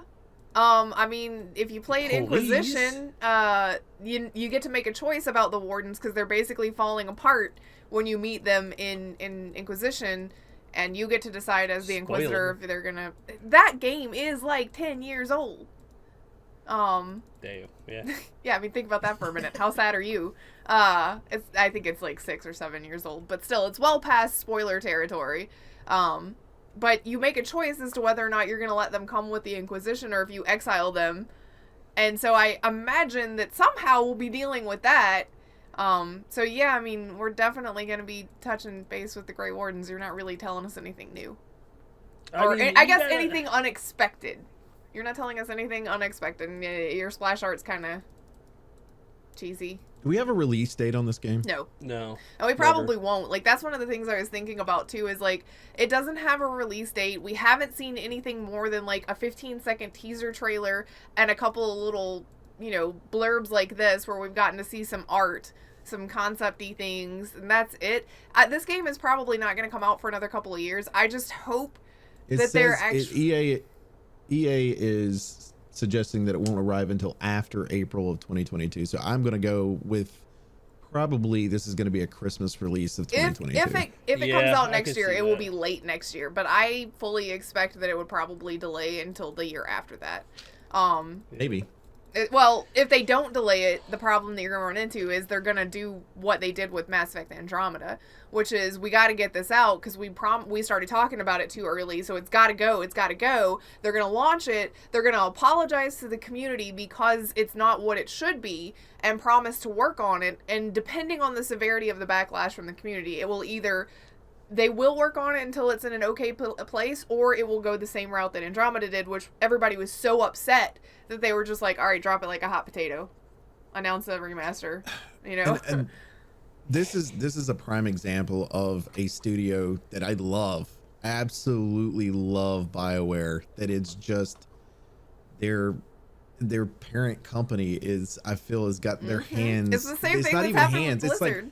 Speaker 3: I mean, if you played Inquisition, you get to make a choice about the Wardens because they're basically falling apart when you meet them in Inquisition. And you get to decide as the Inquisitor if they're gonna... That game is like 10 years old.
Speaker 1: Damn, yeah.
Speaker 3: Yeah, I mean, think about that for a minute. How sad are you? I think it's like 6 or 7 years old. But still, it's well past spoiler territory. but you make a choice as to whether or not you're going to let them come with the Inquisition or if you exile them. And so I imagine that somehow we'll be dealing with that. So yeah, I mean, we're definitely going to be touching base with the Grey Wardens. You're not really telling us anything new. I guess anything unexpected. You're not telling us anything unexpected. Your splash art's kind of cheesy.
Speaker 2: Do we have a release date on this game?
Speaker 3: No.
Speaker 1: No.
Speaker 3: And we probably won't. Like, that's one of the things I was thinking about, too, is, like, it doesn't have a release date. We haven't seen anything more than, like, a 15-second teaser trailer and a couple of little, you know, blurbs like this where we've gotten to see some art, some concept-y things, and that's it. This game is probably not going to come out for another couple of years. I just hope that they're actually...
Speaker 2: EA is suggesting that it won't arrive until after April of 2022. So I'm going to go with probably this is going to be a Christmas release of 2022.
Speaker 3: If it comes out next year, it will be late next year. But I fully expect that it would probably delay until the year after that.
Speaker 2: Maybe.
Speaker 3: Well, if they don't delay it, the problem that you're going to run into is they're going to do what they did with Mass Effect Andromeda, which is we got to get this out because we started talking about it too early, so it's got to go. They're going to launch it. They're going to apologize to the community because it's not what it should be and promise to work on it. And depending on the severity of the backlash from the community, it will either... They will work on it until it's in an okay place, or it will go the same route that Andromeda did, which everybody was so upset that they were just like, all right, drop it like a hot potato. Announce the remaster, you know?
Speaker 2: And this is a prime example of a studio that I love, absolutely love BioWare, that it's just their parent company is, I feel, has got their hands.
Speaker 3: It's the same thing that's happening with Blizzard.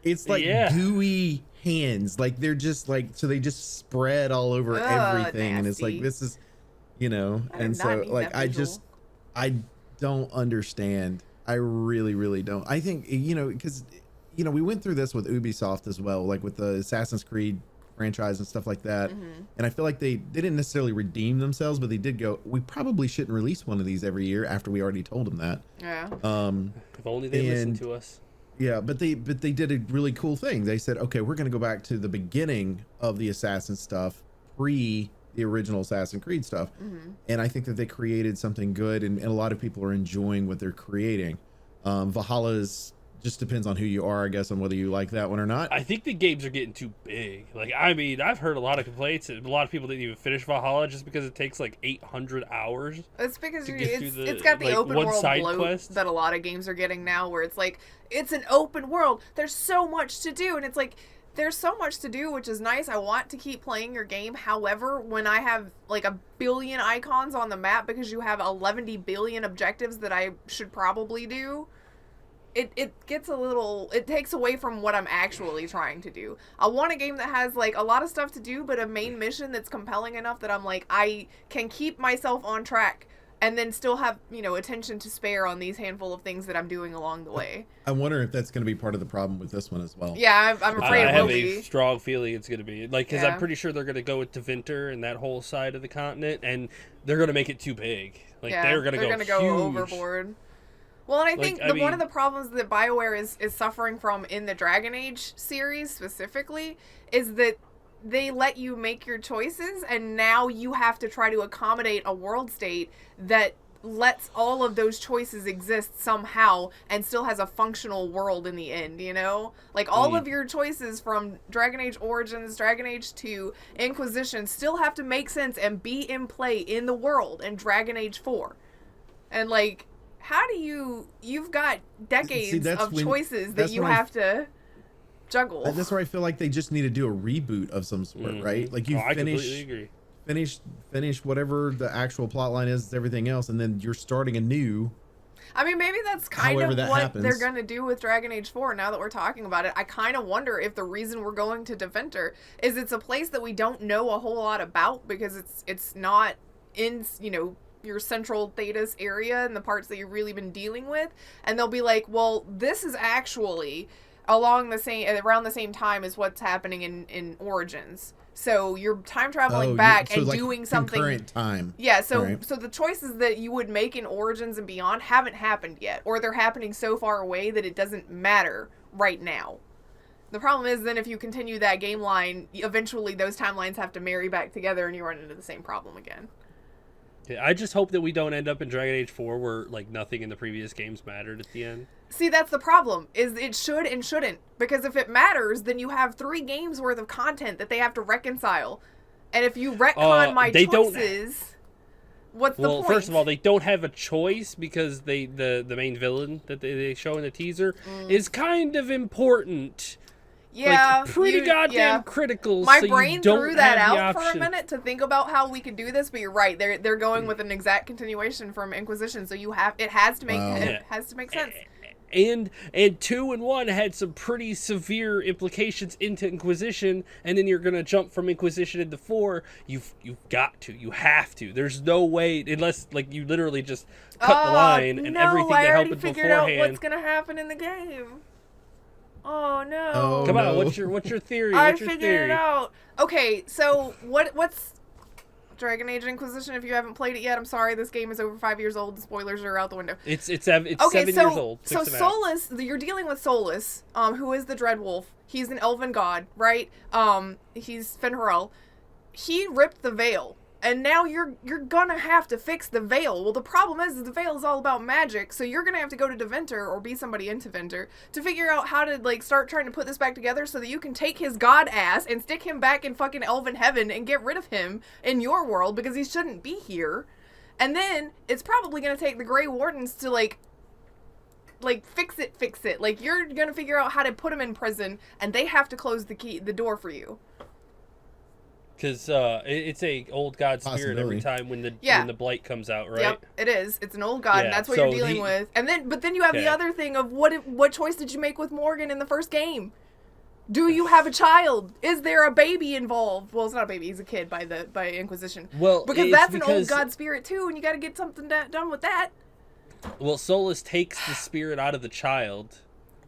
Speaker 2: It's like gooey hands, like they're just like, so they just spread all over everything, and it's like, this is, you know, and so like I don't understand. I really don't. I think, you know, because, you know, we went through this with Ubisoft as well, like with the Assassin's Creed franchise and stuff like that, and I feel like they didn't necessarily redeem themselves, but they did go, we probably shouldn't release one of these every year after we already told them that.
Speaker 1: If only they listened to us.
Speaker 2: Yeah, but they did a really cool thing. They said, okay, we're going to go back to the beginning of the Assassin stuff, pre the original Assassin's Creed stuff. And I think that they created something good, and a lot of people are enjoying what they're creating. Valhalla's just depends on who you are, I guess, on whether you like that one or not.
Speaker 1: I think the games are getting too big. Like, I mean, I've heard a lot of complaints. A lot of people didn't even finish Valhalla just because it takes like 800 hours.
Speaker 3: It's because it's got the like, open world bloat quest that a lot of games are getting now, where it's like, it's an open world. There's so much to do, and it's like, there's so much to do, which is nice. I want to keep playing your game. However, when I have like 1 billion icons on the map because you have 11 billion objectives that I should probably do, it gets a little, it takes away from what I'm actually trying to do. I want a game that has like a lot of stuff to do, but a main mission that's compelling enough that I'm like, I can keep myself on track and then still have, you know, attention to spare on these handful of things that I'm doing along the way.
Speaker 2: I wonder if that's going to be part of the problem with this one as well.
Speaker 3: Yeah, I'm afraid it will be.
Speaker 1: I have a strong feeling it's going to be. Like, because I'm pretty sure they're going to go with Deventer and that whole side of the continent, and they're going to make it too big. Like, they're going to go
Speaker 3: overboard. Well, and I think one of the problems that BioWare is suffering from in the Dragon Age series specifically is that they let you make your choices, and now you have to try to accommodate a world state that lets all of those choices exist somehow and still has a functional world in the end, you know? Like, all of your choices from Dragon Age Origins, Dragon Age 2, Inquisition still have to make sense and be in play in the world in Dragon Age 4. And, like, how do you've got decades of choices that you have to juggle.
Speaker 2: That's where I feel like they just need to do a reboot of some sort, right? Like, you finish whatever the actual plot line is, everything else, and then you're starting anew.
Speaker 3: I mean, maybe that's kind of what they're going to do with Dragon Age 4 now that we're talking about it. I kind of wonder if the reason we're going to Deventer is it's a place that we don't know a whole lot about because it's not in, you know, your central Thetis area and the parts that you've really been dealing with. And they'll be like, well, this is actually around the same time as what's happening in Origins. So you're time traveling back and like doing something
Speaker 2: concurrent time.
Speaker 3: Yeah, so the choices that you would make in Origins and beyond haven't happened yet, or they're happening so far away that it doesn't matter right now. The problem is then if you continue that game line, eventually those timelines have to marry back together and you run into the same problem again.
Speaker 1: Yeah, I just hope that we don't end up in Dragon Age 4 where like nothing in the previous games mattered at the end.
Speaker 3: See, that's the problem, is it should and shouldn't. Because if it matters, then you have 3 games worth of content that they have to reconcile. And if you retcon my choices, what's the point?
Speaker 1: Well, first of all, they don't have a choice because the main villain that they show in the teaser is kind of important.
Speaker 3: Yeah,
Speaker 1: like, pretty goddamn critical.
Speaker 3: My
Speaker 1: so
Speaker 3: brain
Speaker 1: don't
Speaker 3: threw that
Speaker 1: have
Speaker 3: out for a minute to think about how we could do this, but you're right. They're going with an exact continuation from Inquisition, so it has to make sense.
Speaker 1: And 2 and 1 had some pretty severe implications into Inquisition, and then you're gonna jump from Inquisition into 4. You've got to. You have to. There's no way unless like you literally just cut the line and everything that happened beforehand.
Speaker 3: I already figured out what's gonna happen in the game. Oh no!
Speaker 2: Oh,
Speaker 1: Come on,
Speaker 2: no.
Speaker 1: what's your theory?
Speaker 3: I figured it out. Okay, so what's Dragon Age Inquisition? If you haven't played it yet, I'm sorry. This game is over 5 years old. The spoilers are out the window.
Speaker 1: It's 7 years old.
Speaker 3: So Solus, you're dealing with Solus, who is the Dreadwolf. He's an elven god, right? He's Fen'Harel. He ripped the veil. And now you're gonna have to fix the veil. Well, the problem is the veil is all about magic, so you're gonna have to go to Deventer or be somebody in Deventer to figure out how to like start trying to put this back together so that you can take his god ass and stick him back in fucking elven heaven and get rid of him in your world because he shouldn't be here. And then it's probably gonna take the Grey Wardens to like fix it. Like you're gonna figure out how to put him in prison, and they have to close the door for you.
Speaker 1: Because it's a old god spirit every time when the blight comes out, right?
Speaker 3: Yep, it is. It's an old god, and that's what you're dealing with. And then you have the other thing of what choice did you make with Morgan in the first game? Do you have a child? Is there a baby involved? Well, it's not a baby; he's a kid by Inquisition.
Speaker 1: Well,
Speaker 3: because that's an old god spirit too, and you got to get something done with that.
Speaker 1: Well, Solus takes the spirit out of the child.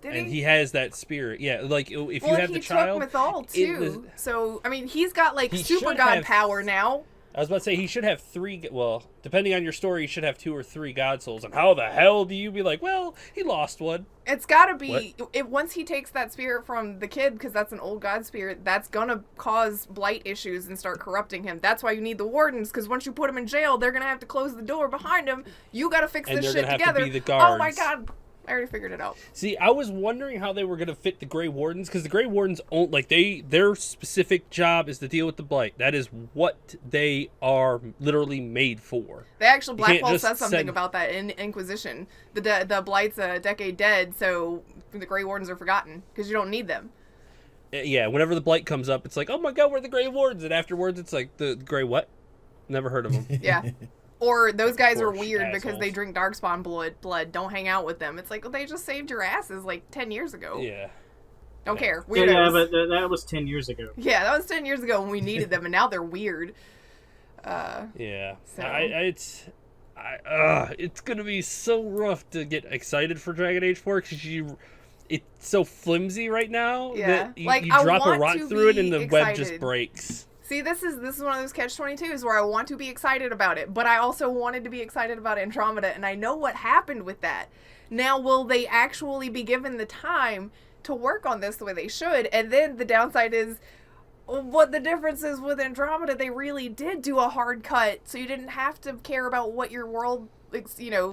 Speaker 3: And
Speaker 1: he has that spirit, yeah. Like if you have the child,
Speaker 3: he took Mythal too. So I mean, he's got like super god power now.
Speaker 1: I was about to say he should have 3. Well, depending on your story, you should have 2 or 3 god souls. And how the hell do you be like, well, he lost one?
Speaker 3: It's got to be once he takes that spirit from the kid, because that's an old god spirit. That's gonna cause blight issues and start corrupting him. That's why you need the wardens, because once you put him in jail, they're gonna have to close the door behind him. You got to fix this shit together.
Speaker 1: To be the guards.
Speaker 3: Oh my god. I already figured it out.
Speaker 1: See, I was wondering how they were going to fit the Grey Wardens, because the Grey Wardens, their specific job is to deal with the Blight. That is what they are literally made for.
Speaker 3: They actually, Blackwall says something about that in Inquisition. The Blight's a decade dead, so the Grey Wardens are forgotten, because you don't need them.
Speaker 1: Yeah, whenever the Blight comes up, it's like, oh my god, we're the Grey Wardens, and afterwards it's like, the Grey what? Never heard of them.
Speaker 3: Yeah. Or those guys are weird because they drink Darkspawn blood. Don't hang out with them. It's like, well, they just saved your asses like 10 years ago.
Speaker 1: Yeah.
Speaker 3: Don't care. Weirdos.
Speaker 4: Yeah, but that was 10 years ago.
Speaker 3: Yeah, that was 10 years ago when we needed them, and now they're weird.
Speaker 1: Yeah.
Speaker 3: So.
Speaker 1: It's going to be so rough to get excited for Dragon Age 4 because it's so flimsy right now that you drop a rock through it and the web just breaks.
Speaker 3: See, this is one of those catch-22s where I want to be excited about it, but I also wanted to be excited about Andromeda, and I know what happened with that. Now, will they actually be given the time to work on this the way they should? And then the downside is, what the difference is with Andromeda, they really did do a hard cut, so you didn't have to care about what your world,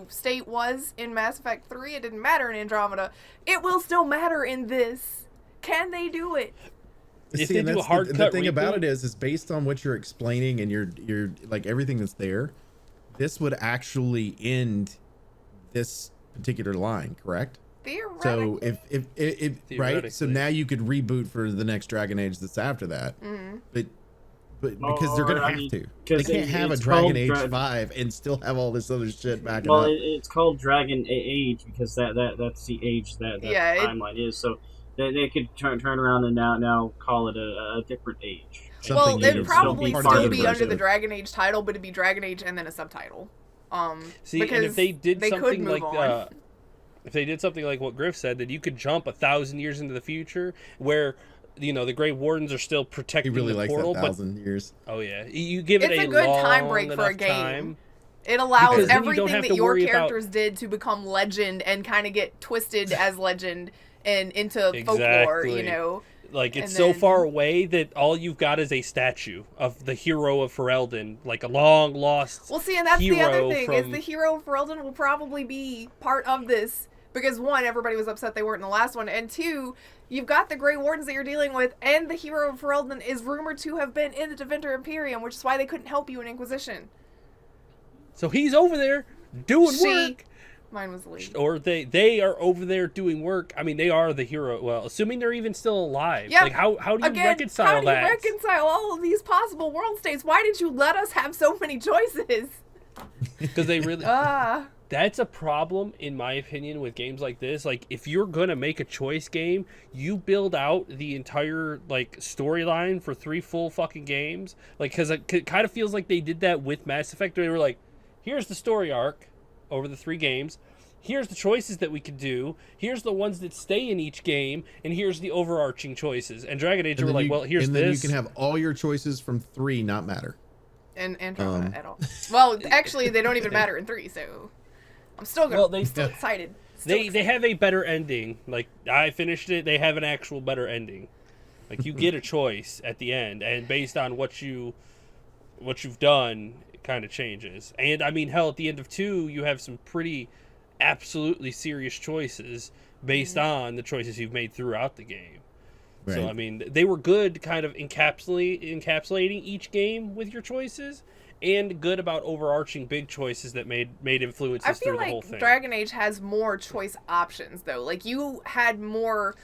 Speaker 3: state was in Mass Effect 3. It didn't matter in Andromeda. It will still matter in this. Can they do it?
Speaker 1: If they do a hard cut,
Speaker 2: the thing about it is based on what you're explaining and you're like everything that's there, this would actually end this particular line, correct?
Speaker 3: Theoretically.
Speaker 2: So if right, so now you could reboot for the next Dragon Age that's after that, but because they're gonna have to, they can't have a Dragon Age 5 and still have all this other shit backing up.
Speaker 4: Well, it's called Dragon Age because that's the age that timeline is. So. They could turn around and now call it a different age.
Speaker 3: Well, it'd probably still be under the Dragon Age title, but it'd be Dragon Age and then a subtitle.
Speaker 1: See, and if they did something like if they did something like what Grif said, that you could jump 1,000 years into the future, where the Grey Wardens are still protecting the portal.
Speaker 2: That 1,000 years.
Speaker 1: Oh yeah, you give it
Speaker 3: a good time break for a game. It allows everything that your characters did to become legend and kind of get twisted as legend. and into folklore, you
Speaker 1: Exactly.
Speaker 3: know.
Speaker 1: Like, it's
Speaker 3: And
Speaker 1: so
Speaker 3: then-
Speaker 1: far away that all you've got is a statue of the hero of Ferelden, like a long lost.
Speaker 3: Well, see, and that's the other
Speaker 1: hero
Speaker 3: thing, is
Speaker 1: from-
Speaker 3: the hero of Ferelden will probably be part of this, because one, everybody was upset they weren't in the last one, and two, you've got the Grey Wardens that you're dealing with, and the hero of Ferelden is rumored to have been in the Deventer Imperium, which is why they couldn't help you in Inquisition.
Speaker 1: So he's over there doing work.
Speaker 3: Mine was Lee.
Speaker 1: Or they are over there doing work. I mean, they are the hero. Well, assuming they're even still alive.
Speaker 3: Yeah.
Speaker 1: Like, how do you
Speaker 3: Again,
Speaker 1: reconcile
Speaker 3: how do you
Speaker 1: that?
Speaker 3: reconcile all of these possible world states? Why did you let us have so many choices?
Speaker 1: Because they really...
Speaker 3: Ah.
Speaker 1: That's a problem, in my opinion, with games like this. Like, if you're gonna make a choice game, you build out the entire, like, storyline for 3 full fucking games. Like, because it kind of feels like they did that with Mass Effect. They were like, here's the story arc over the 3 games. Here's the choices that we could do. Here's the ones that stay in each game. And here's the overarching choices. And Dragon Age were like, well, here's
Speaker 2: and
Speaker 1: this.
Speaker 2: then you can have all your choices from 3 not matter.
Speaker 3: And Andromeda at all. Well, actually, they don't even matter in 3, so I'm still gonna.
Speaker 1: Well, they-
Speaker 3: still excited.
Speaker 1: They have a better ending. Like, I finished it. They have an actual better ending. Like, you get a choice at the end, and based on what you've done, it kind of changes. And I mean, hell, at the end of 2, you have some pretty absolutely serious choices based on the choices you've made throughout the game.
Speaker 2: Right.
Speaker 1: So I mean, they were good, kind of encapsulating each game with your choices, and good about overarching big choices that made influences
Speaker 3: I feel
Speaker 1: through the whole
Speaker 3: like
Speaker 1: thing.
Speaker 3: Dragon Age has more choice options, though. Like, you had more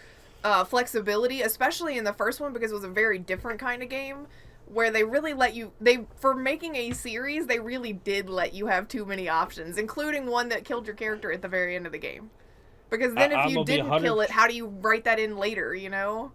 Speaker 3: flexibility, especially in the first one, because it was a very different kind of game, where they really let you... For making a series, they really did let you have too many options, including one that killed your character at the very end of the game. Because then if you didn't kill it, how do you write that in later, you know?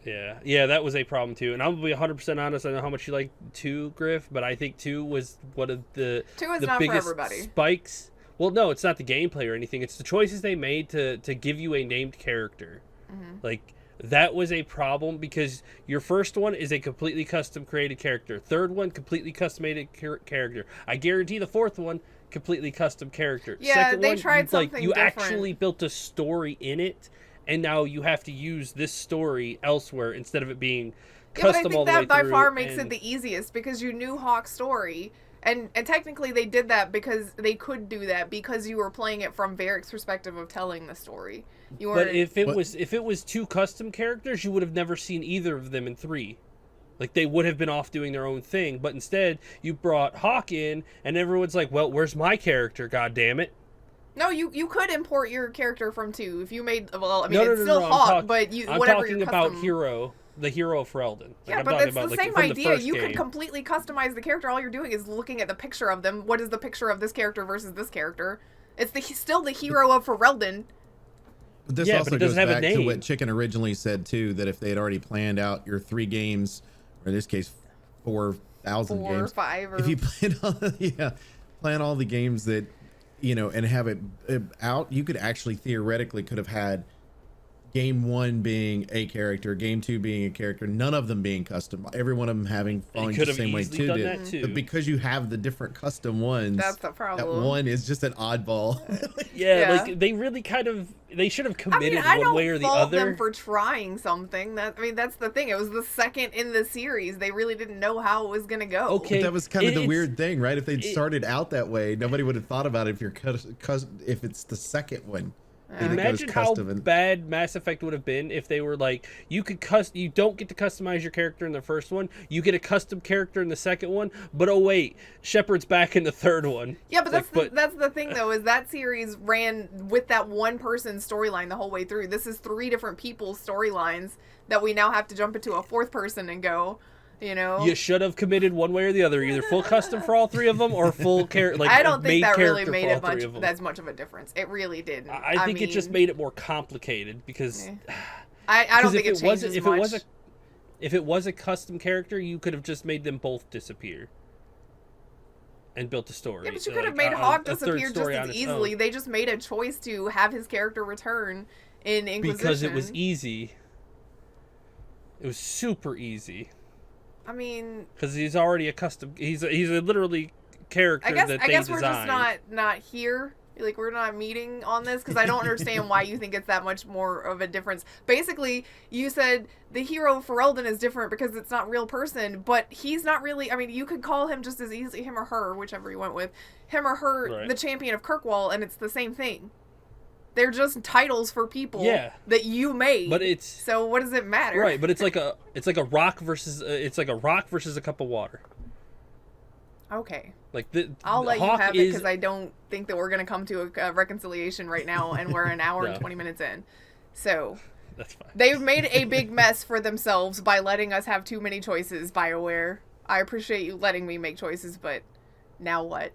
Speaker 1: Yeah, that was a problem too. And I'm gonna be 100% honest. I know how much you like 2, Grif, but I think 2 was one of the
Speaker 3: 2 is
Speaker 1: the
Speaker 3: not for
Speaker 1: biggest
Speaker 3: everybody.
Speaker 1: spikes. Well, no, it's not the gameplay or anything. It's the choices they made to give you a named character.
Speaker 3: Mm-hmm.
Speaker 1: Like, that was a problem because your first one is a completely custom created character. Third one, completely custom made character. I guarantee the fourth one, completely custom character.
Speaker 3: Yeah,
Speaker 1: Second
Speaker 3: they
Speaker 1: one,
Speaker 3: tried something
Speaker 1: you
Speaker 3: different.
Speaker 1: actually built a story in it, and now you have to use this story elsewhere instead of it being
Speaker 3: Yeah, but I
Speaker 1: custom all
Speaker 3: think
Speaker 1: the way
Speaker 3: that by
Speaker 1: through.
Speaker 3: far makes
Speaker 1: and-
Speaker 3: it the easiest, because you knew Hawk's story. And technically they did that because they could do that because you were playing it from Varric's perspective of telling the story. You
Speaker 1: But
Speaker 3: weren't...
Speaker 1: if it
Speaker 2: What-
Speaker 1: was 2 custom characters, you would have never seen either of them in 3. Like, they would have been off doing their own thing, but instead you brought Hawk in, and everyone's like, "Well, where's my character? God damn it!"
Speaker 3: No, you could import your character from 2 if you made... Well, I mean,
Speaker 1: No,
Speaker 3: it's
Speaker 1: no,
Speaker 3: still
Speaker 1: no,
Speaker 3: Hawk, but you
Speaker 1: I'm
Speaker 3: whatever
Speaker 1: talking
Speaker 3: your
Speaker 1: about
Speaker 3: custom...
Speaker 1: the hero of Ferelden. Like,
Speaker 3: Yeah,
Speaker 1: I'm
Speaker 3: but
Speaker 1: talking
Speaker 3: that's
Speaker 1: about,
Speaker 3: the
Speaker 1: like,
Speaker 3: same
Speaker 1: from the
Speaker 3: idea.
Speaker 1: first
Speaker 3: You
Speaker 1: game.
Speaker 3: could completely customize the character. All you're doing is looking at the picture of them. What is the picture of this character versus this character? It's still the hero of Ferelden.
Speaker 2: But this
Speaker 1: Yeah,
Speaker 2: also
Speaker 1: but it
Speaker 2: goes
Speaker 1: doesn't have a
Speaker 2: back to
Speaker 1: name.
Speaker 2: what Chicken originally said too, that if they had already planned out your 3 games, or in this case 4,000
Speaker 3: 4 or
Speaker 2: games,
Speaker 3: 5 or...
Speaker 2: if you plan all the games that, and have it out, you could actually theoretically could have had game 1 being a character, game 2 being a character, none of them being custom, every one of them having falling
Speaker 1: could
Speaker 2: the
Speaker 1: have
Speaker 2: same way
Speaker 1: easily
Speaker 2: 2
Speaker 1: done
Speaker 2: did.
Speaker 1: that too.
Speaker 2: But because you have the different custom ones,
Speaker 3: That's the
Speaker 2: that
Speaker 3: problem.
Speaker 2: one is just an oddball.
Speaker 1: Yeah,
Speaker 3: Yeah.
Speaker 1: like, they really they should have
Speaker 3: I
Speaker 1: committed
Speaker 3: mean, I
Speaker 1: one
Speaker 3: don't
Speaker 1: way or the
Speaker 3: fault
Speaker 1: other.
Speaker 3: them for trying something. That's the thing. It was the second in the series. They really didn't know how it was gonna go.
Speaker 1: Okay.
Speaker 2: That was kind of the
Speaker 1: It's-
Speaker 2: weird thing, right? If they'd started out that way, nobody would have thought about it if you're if it's the second one. and it goes
Speaker 1: Imagine how
Speaker 2: custom and-
Speaker 1: bad Mass Effect would have been if they were like, you don't get to customize your character in the first one, you get a custom character in the second one, but oh wait, Shepard's back in the third one.
Speaker 3: Yeah, but
Speaker 1: It's like,
Speaker 3: that's the thing though, is that series ran with that one person's storyline the whole way through. This is 3 different people's storylines that we now have to jump into a 4th person and go,
Speaker 1: You should have committed one way or the other, either full custom for all 3 of them or full character. Like,
Speaker 3: I don't think that really
Speaker 1: character
Speaker 3: made
Speaker 1: for all
Speaker 3: it
Speaker 1: 3 of them.
Speaker 3: as much of a difference. It really didn't.
Speaker 1: I think it just
Speaker 3: mean,
Speaker 1: made it more complicated because
Speaker 3: I don't think it
Speaker 1: if
Speaker 3: changed as much.
Speaker 1: If it was a custom character, you could have just made them both disappear and built a story.
Speaker 3: Yeah, but you
Speaker 1: So,
Speaker 3: could have
Speaker 1: like,
Speaker 3: made
Speaker 1: a
Speaker 3: Hawk
Speaker 1: third
Speaker 3: disappear just
Speaker 1: story
Speaker 3: as
Speaker 1: on its
Speaker 3: easily.
Speaker 1: own.
Speaker 3: They just made a choice to have his character return in Inquisition.
Speaker 1: Because it was easy. It was super easy.
Speaker 3: I mean,
Speaker 1: Because he's a literally character
Speaker 3: I guess
Speaker 1: that
Speaker 3: I
Speaker 1: they
Speaker 3: guess
Speaker 1: designed.
Speaker 3: we're just not here Like, we're not meeting on this because I don't understand why you think it's that much more of a difference. Basically, you said the hero Ferelden is different because it's not real person, but he's not really. I mean, you could call him just as easily him or her, whichever you went with, him or her,
Speaker 1: Right.
Speaker 3: the champion of Kirkwall, and it's the same thing. They're just titles for people that you made.
Speaker 1: But it's
Speaker 3: so what does it matter?
Speaker 1: Right, but it's like a rock versus a cup of water.
Speaker 3: Okay.
Speaker 1: Like
Speaker 3: I'll let you
Speaker 1: Hawk
Speaker 3: have it
Speaker 1: is-
Speaker 3: because I don't think that we're gonna come to a reconciliation right now, and we're an hour and
Speaker 1: No.
Speaker 3: 20 minutes in. So
Speaker 1: That's fine.
Speaker 3: they've made a big mess for themselves by letting us have too many choices. BioWare, I appreciate you letting me make choices, but now what?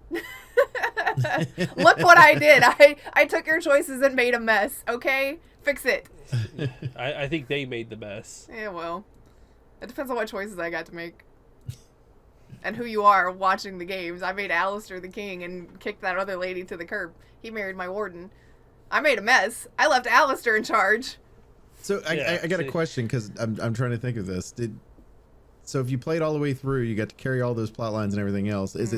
Speaker 3: Look what I did. I took your choices and made a mess. Okay, fix it.
Speaker 1: I think they made the mess.
Speaker 3: Yeah, well, it depends on what choices I got to make. And who you are watching the games. I made Alistair the king and kicked that other lady to the curb. He married my warden. I made a mess. I left Alistair in charge.
Speaker 2: So I got a question because I'm trying to think of this. So if you played all the way through, you got to carry all those plot lines and everything else. Is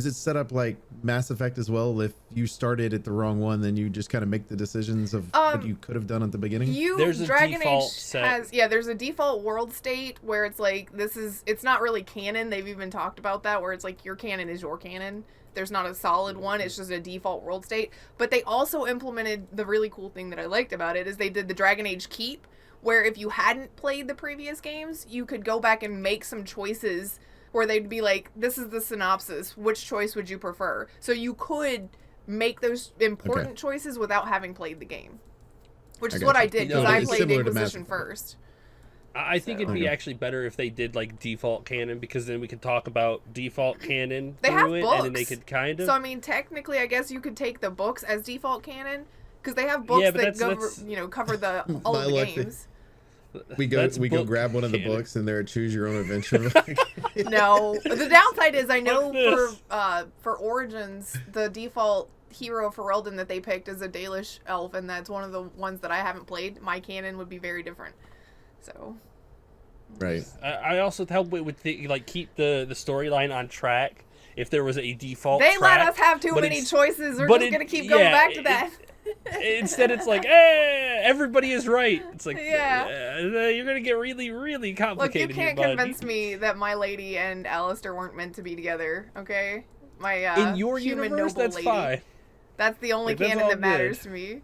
Speaker 2: it set up like Mass Effect as well? If you started at the wrong one, then you just kind of make the decisions of what you could have done at the beginning?
Speaker 1: There's a
Speaker 3: Dragon
Speaker 1: default
Speaker 3: Age
Speaker 1: set.
Speaker 3: has there's a default world state where it's like it's not really canon. They've even talked about that where it's like your canon is your canon. There's not a solid one. It's just a default world state. But they also implemented the really cool thing that I liked about it is they did the Dragon Age Keep, where if you hadn't played the previous games, you could go back and make some choices where they'd be like, this is the synopsis. Which choice would you prefer? So you could make those important choices without having played the game. Which is what I did, because I played Inquisition first.
Speaker 1: I think it'd be actually better if they did like default canon, because then we could talk about default canon
Speaker 3: They have
Speaker 1: through it,
Speaker 3: books.
Speaker 1: and then they could kind of.
Speaker 3: So I mean, technically, I guess you could take the books as default canon, because they have books that cover all of the games.
Speaker 2: We go grab one of the books and they're a choose your own adventure.
Speaker 3: No, the downside is I know for Origins the default hero for Ferelden that they picked is a Dalish elf, and that's one of the ones that I haven't played. My canon would be very different. So.
Speaker 2: Right.
Speaker 1: I also help with keep the storyline on track. If there was a default,
Speaker 3: they
Speaker 1: track,
Speaker 3: let us have too many choices. We're just gonna keep going back to that.
Speaker 1: Instead, it's like, everybody is right. It's like, you're gonna get really, really complicated.
Speaker 3: Look, you can't convince me that my lady and Alistair weren't meant to be together. Okay, my
Speaker 1: in your
Speaker 3: human
Speaker 1: universe,
Speaker 3: noble
Speaker 1: that's
Speaker 3: lady.
Speaker 1: fine.
Speaker 3: That's the only canon that matters to me.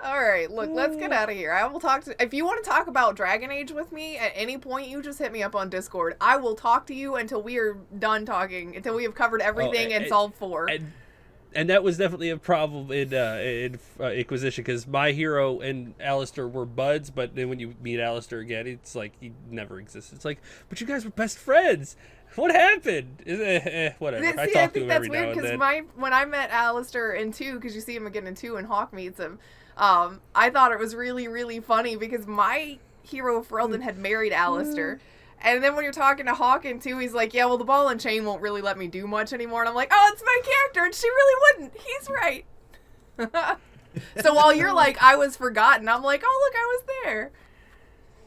Speaker 3: All right, look, let's get out of here. I will talk to. If you want to talk about Dragon Age with me at any point, you just hit me up on Discord. I will talk to you until we are done talking, until we have covered everything and solved 4.
Speaker 1: And that was definitely a problem in Inquisition, because my hero and Alistair were buds, but then when you meet Alistair again, it's like he never existed. It's like, but you guys were best friends. What happened? Whatever.
Speaker 3: See,
Speaker 1: I talk to him every
Speaker 3: that's
Speaker 1: now
Speaker 3: weird
Speaker 1: and then.
Speaker 3: because when I met Alistair in 2, because you see him again in 2 and Hawk meets him, I thought it was really, really funny because my hero Ferelden had married Alistair. And then when you're talking to Hawk in 2, he's like, yeah, well, the ball and chain won't really let me do much anymore. And I'm like, oh, it's my character, and she really wouldn't. He's right. So while you're like, I was forgotten, I'm like, oh, look, I was there.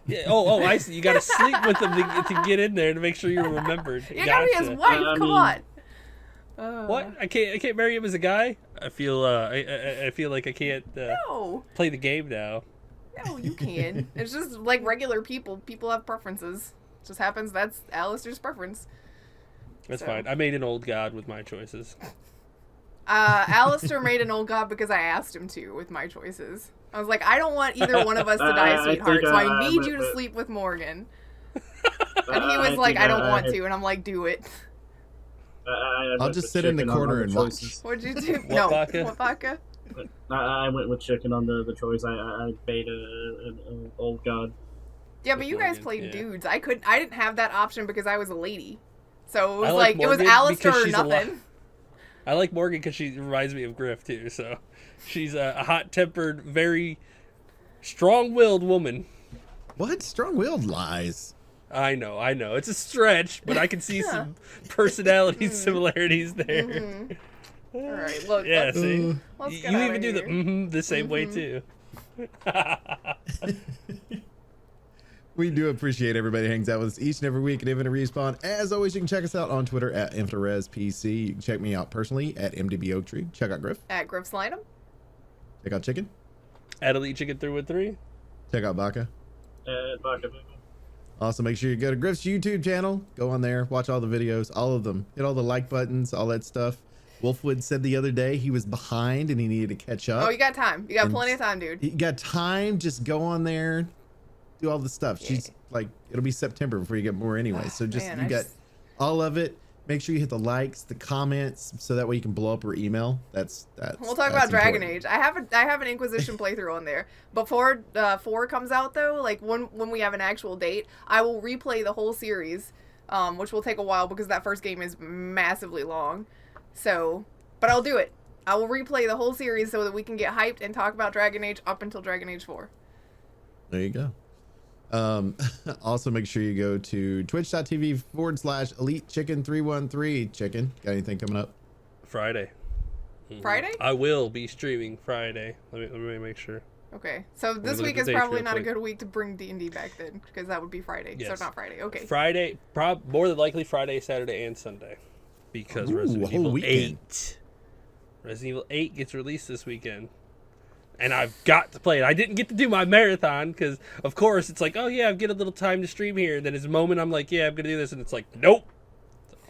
Speaker 1: Yeah. Oh, I see. You got to sleep with him to get in there to make sure you're remembered.
Speaker 3: You gotta be his wife. Come on.
Speaker 1: What? I can't marry him as a guy. I feel I feel like I can't play the game now.
Speaker 3: No, you can. It's just like regular people. People have preferences. It just happens that's Alistair's preference.
Speaker 1: That's fine. I made an old god with my choices.
Speaker 3: Alistair made an old god because I asked him to with my choices. I was like, I don't want either one of us to die, sweetheart, so I need you to sleep with Morgan. And he was like, I don't want to, and I'm like, do it.
Speaker 2: I'll just sit in the corner and watch.
Speaker 3: What'd you do?
Speaker 1: What, Baka?
Speaker 3: What, Baka?
Speaker 4: I went with chicken on the choice. I made an old god.
Speaker 3: Yeah, but you guys
Speaker 1: Morgan,
Speaker 3: played dudes. I didn't have that option because I was a lady. So it was
Speaker 1: like
Speaker 3: it was
Speaker 1: Morgan
Speaker 3: Alistair
Speaker 1: because
Speaker 3: or
Speaker 1: she's
Speaker 3: nothing.
Speaker 1: I like Morgan because she reminds me of Grif too. So she's a hot-tempered, very strong-willed woman.
Speaker 2: What? Strong-willed lies.
Speaker 1: I know. It's a stretch, but I can see some personality similarities there.
Speaker 3: Mm-hmm. All right, look.
Speaker 1: Yeah,
Speaker 3: let's
Speaker 1: see?
Speaker 3: get
Speaker 1: You
Speaker 3: outta
Speaker 1: even do
Speaker 3: here.
Speaker 1: the same way too.
Speaker 2: We do appreciate everybody who hangs out with us each and every week at Infinite Respawn. As always, you can check us out on Twitter at InfiniteResPC. You can check me out personally at MDB Oaktree. Check out Grif.
Speaker 3: At Grif Slynum.
Speaker 2: Check out Chicken.
Speaker 1: At Elite Chicken 313.
Speaker 2: Check out Baka.
Speaker 4: Baka.
Speaker 2: Also, make sure you go to Grif's YouTube channel. Go on there, watch all the videos, all of them. Hit all the like buttons, all that stuff. Wolfwood said the other day he was behind and he needed to catch up.
Speaker 3: Oh, you got time. You got plenty of time, dude.
Speaker 2: You got time. Just go on there, do all the stuff.
Speaker 3: Yeah.
Speaker 2: She's like, it'll be September before you get more anyway. So just
Speaker 3: Man,
Speaker 2: you got all of it. Make sure you hit the likes, the comments, so that way you can blow up her email. That's
Speaker 3: We'll talk about Dragon
Speaker 2: important.
Speaker 3: Age. I have an Inquisition playthrough on there. Before 4 comes out, though, like when we have an actual date, I will replay the whole series, which will take a while because that first game is massively long. So, but I'll do it. I will replay the whole series so that we can get hyped and talk about Dragon Age up until Dragon Age 4.
Speaker 2: There you go. Also make sure you go to twitch.tv/Elite Chicken 313. Chicken, got anything coming up?
Speaker 1: Friday.
Speaker 3: Friday?
Speaker 1: I will be streaming Friday. Let me make sure.
Speaker 3: Okay, so this
Speaker 1: look
Speaker 3: week
Speaker 1: at
Speaker 3: is
Speaker 1: the dates
Speaker 3: probably
Speaker 1: real
Speaker 3: not a
Speaker 1: quick.
Speaker 3: good week to bring D&D back then, because that would be Friday.
Speaker 1: Yes.
Speaker 3: So not Friday. Okay.
Speaker 1: Friday, more than likely Friday, Saturday, and Sunday, because
Speaker 2: Ooh,
Speaker 1: Resident
Speaker 2: a whole
Speaker 1: Evil
Speaker 2: weekend.
Speaker 1: 8. Resident Evil 8 gets released this weekend, and I've got to play it. I didn't get to do my marathon because, of course, it's like, oh yeah, I get a little time to stream here. And then it's a moment I'm like, yeah, I'm gonna do this, and it's like, nope.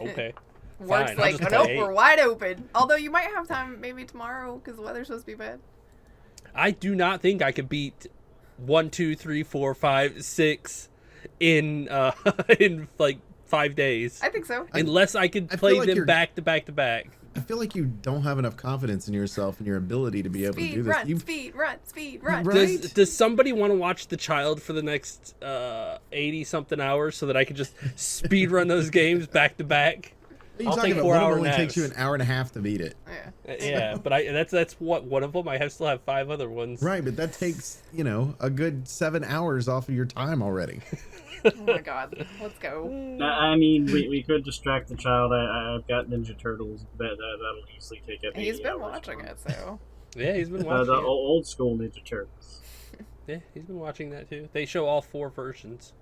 Speaker 1: Okay.
Speaker 3: Work's
Speaker 1: Fine, I'll
Speaker 3: like,
Speaker 1: just
Speaker 3: nope,
Speaker 1: play 8.
Speaker 3: we're wide open. Although you might have time maybe tomorrow because the weather's supposed to be bad.
Speaker 1: I do not think I could beat 1, 2, 3, 4, 5, 6 in in like 5 days.
Speaker 3: I think so.
Speaker 1: Unless I could
Speaker 2: I feel
Speaker 1: play
Speaker 2: like
Speaker 1: them
Speaker 2: you're-
Speaker 1: back to back to back.
Speaker 2: I feel like you don't have enough confidence in yourself and your ability to be able to do
Speaker 3: Speed
Speaker 2: this.
Speaker 3: run,
Speaker 2: You-
Speaker 3: speed run, speed run.
Speaker 2: Right.
Speaker 1: Does somebody want to watch The Child for the next 80 something hours so that I could just speed run those games back to back?
Speaker 2: What are you
Speaker 1: I'll
Speaker 2: talking
Speaker 1: take
Speaker 2: about? One of
Speaker 1: 4-hour
Speaker 2: them only
Speaker 1: naps.
Speaker 2: takes you an hour and a half to beat it.
Speaker 3: Yeah.
Speaker 1: Yeah, but that's what one of them. I still have 5 other ones.
Speaker 2: Right, but that takes, a good 7 hours off of your time already.
Speaker 3: Oh my god. Let's go.
Speaker 4: I mean, we could distract the child. I've got Ninja Turtles. That'll easily take up.
Speaker 3: He's
Speaker 4: 80
Speaker 3: been
Speaker 4: hours
Speaker 3: watching
Speaker 4: for him.
Speaker 3: it, so.
Speaker 1: Yeah, he's been
Speaker 4: The
Speaker 1: watching it.
Speaker 4: old school Ninja Turtles.
Speaker 1: Yeah, he's been watching that too. They show all 4 versions.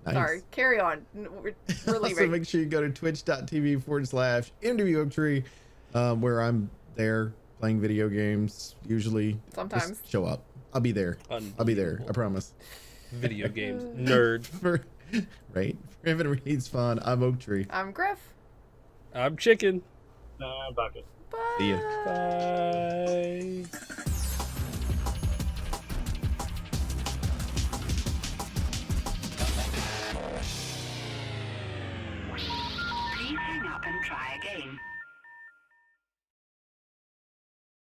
Speaker 2: Nice.
Speaker 3: Sorry. Carry on. We're
Speaker 2: Also,
Speaker 3: leaving.
Speaker 2: make sure you go to twitch.tv/MWOaktree, where I'm there playing video games. Usually,
Speaker 3: Sometimes.
Speaker 2: just show up. I'll be there. I'll be there. I promise.
Speaker 1: Video games. Nerd.
Speaker 2: Right? For Infinite Respawn, I'm Oaktree.
Speaker 3: I'm Griff.
Speaker 1: I'm Chicken.
Speaker 4: Bucket.
Speaker 3: Bye.
Speaker 2: See ya.
Speaker 1: Bye.
Speaker 5: Please hang up and try again.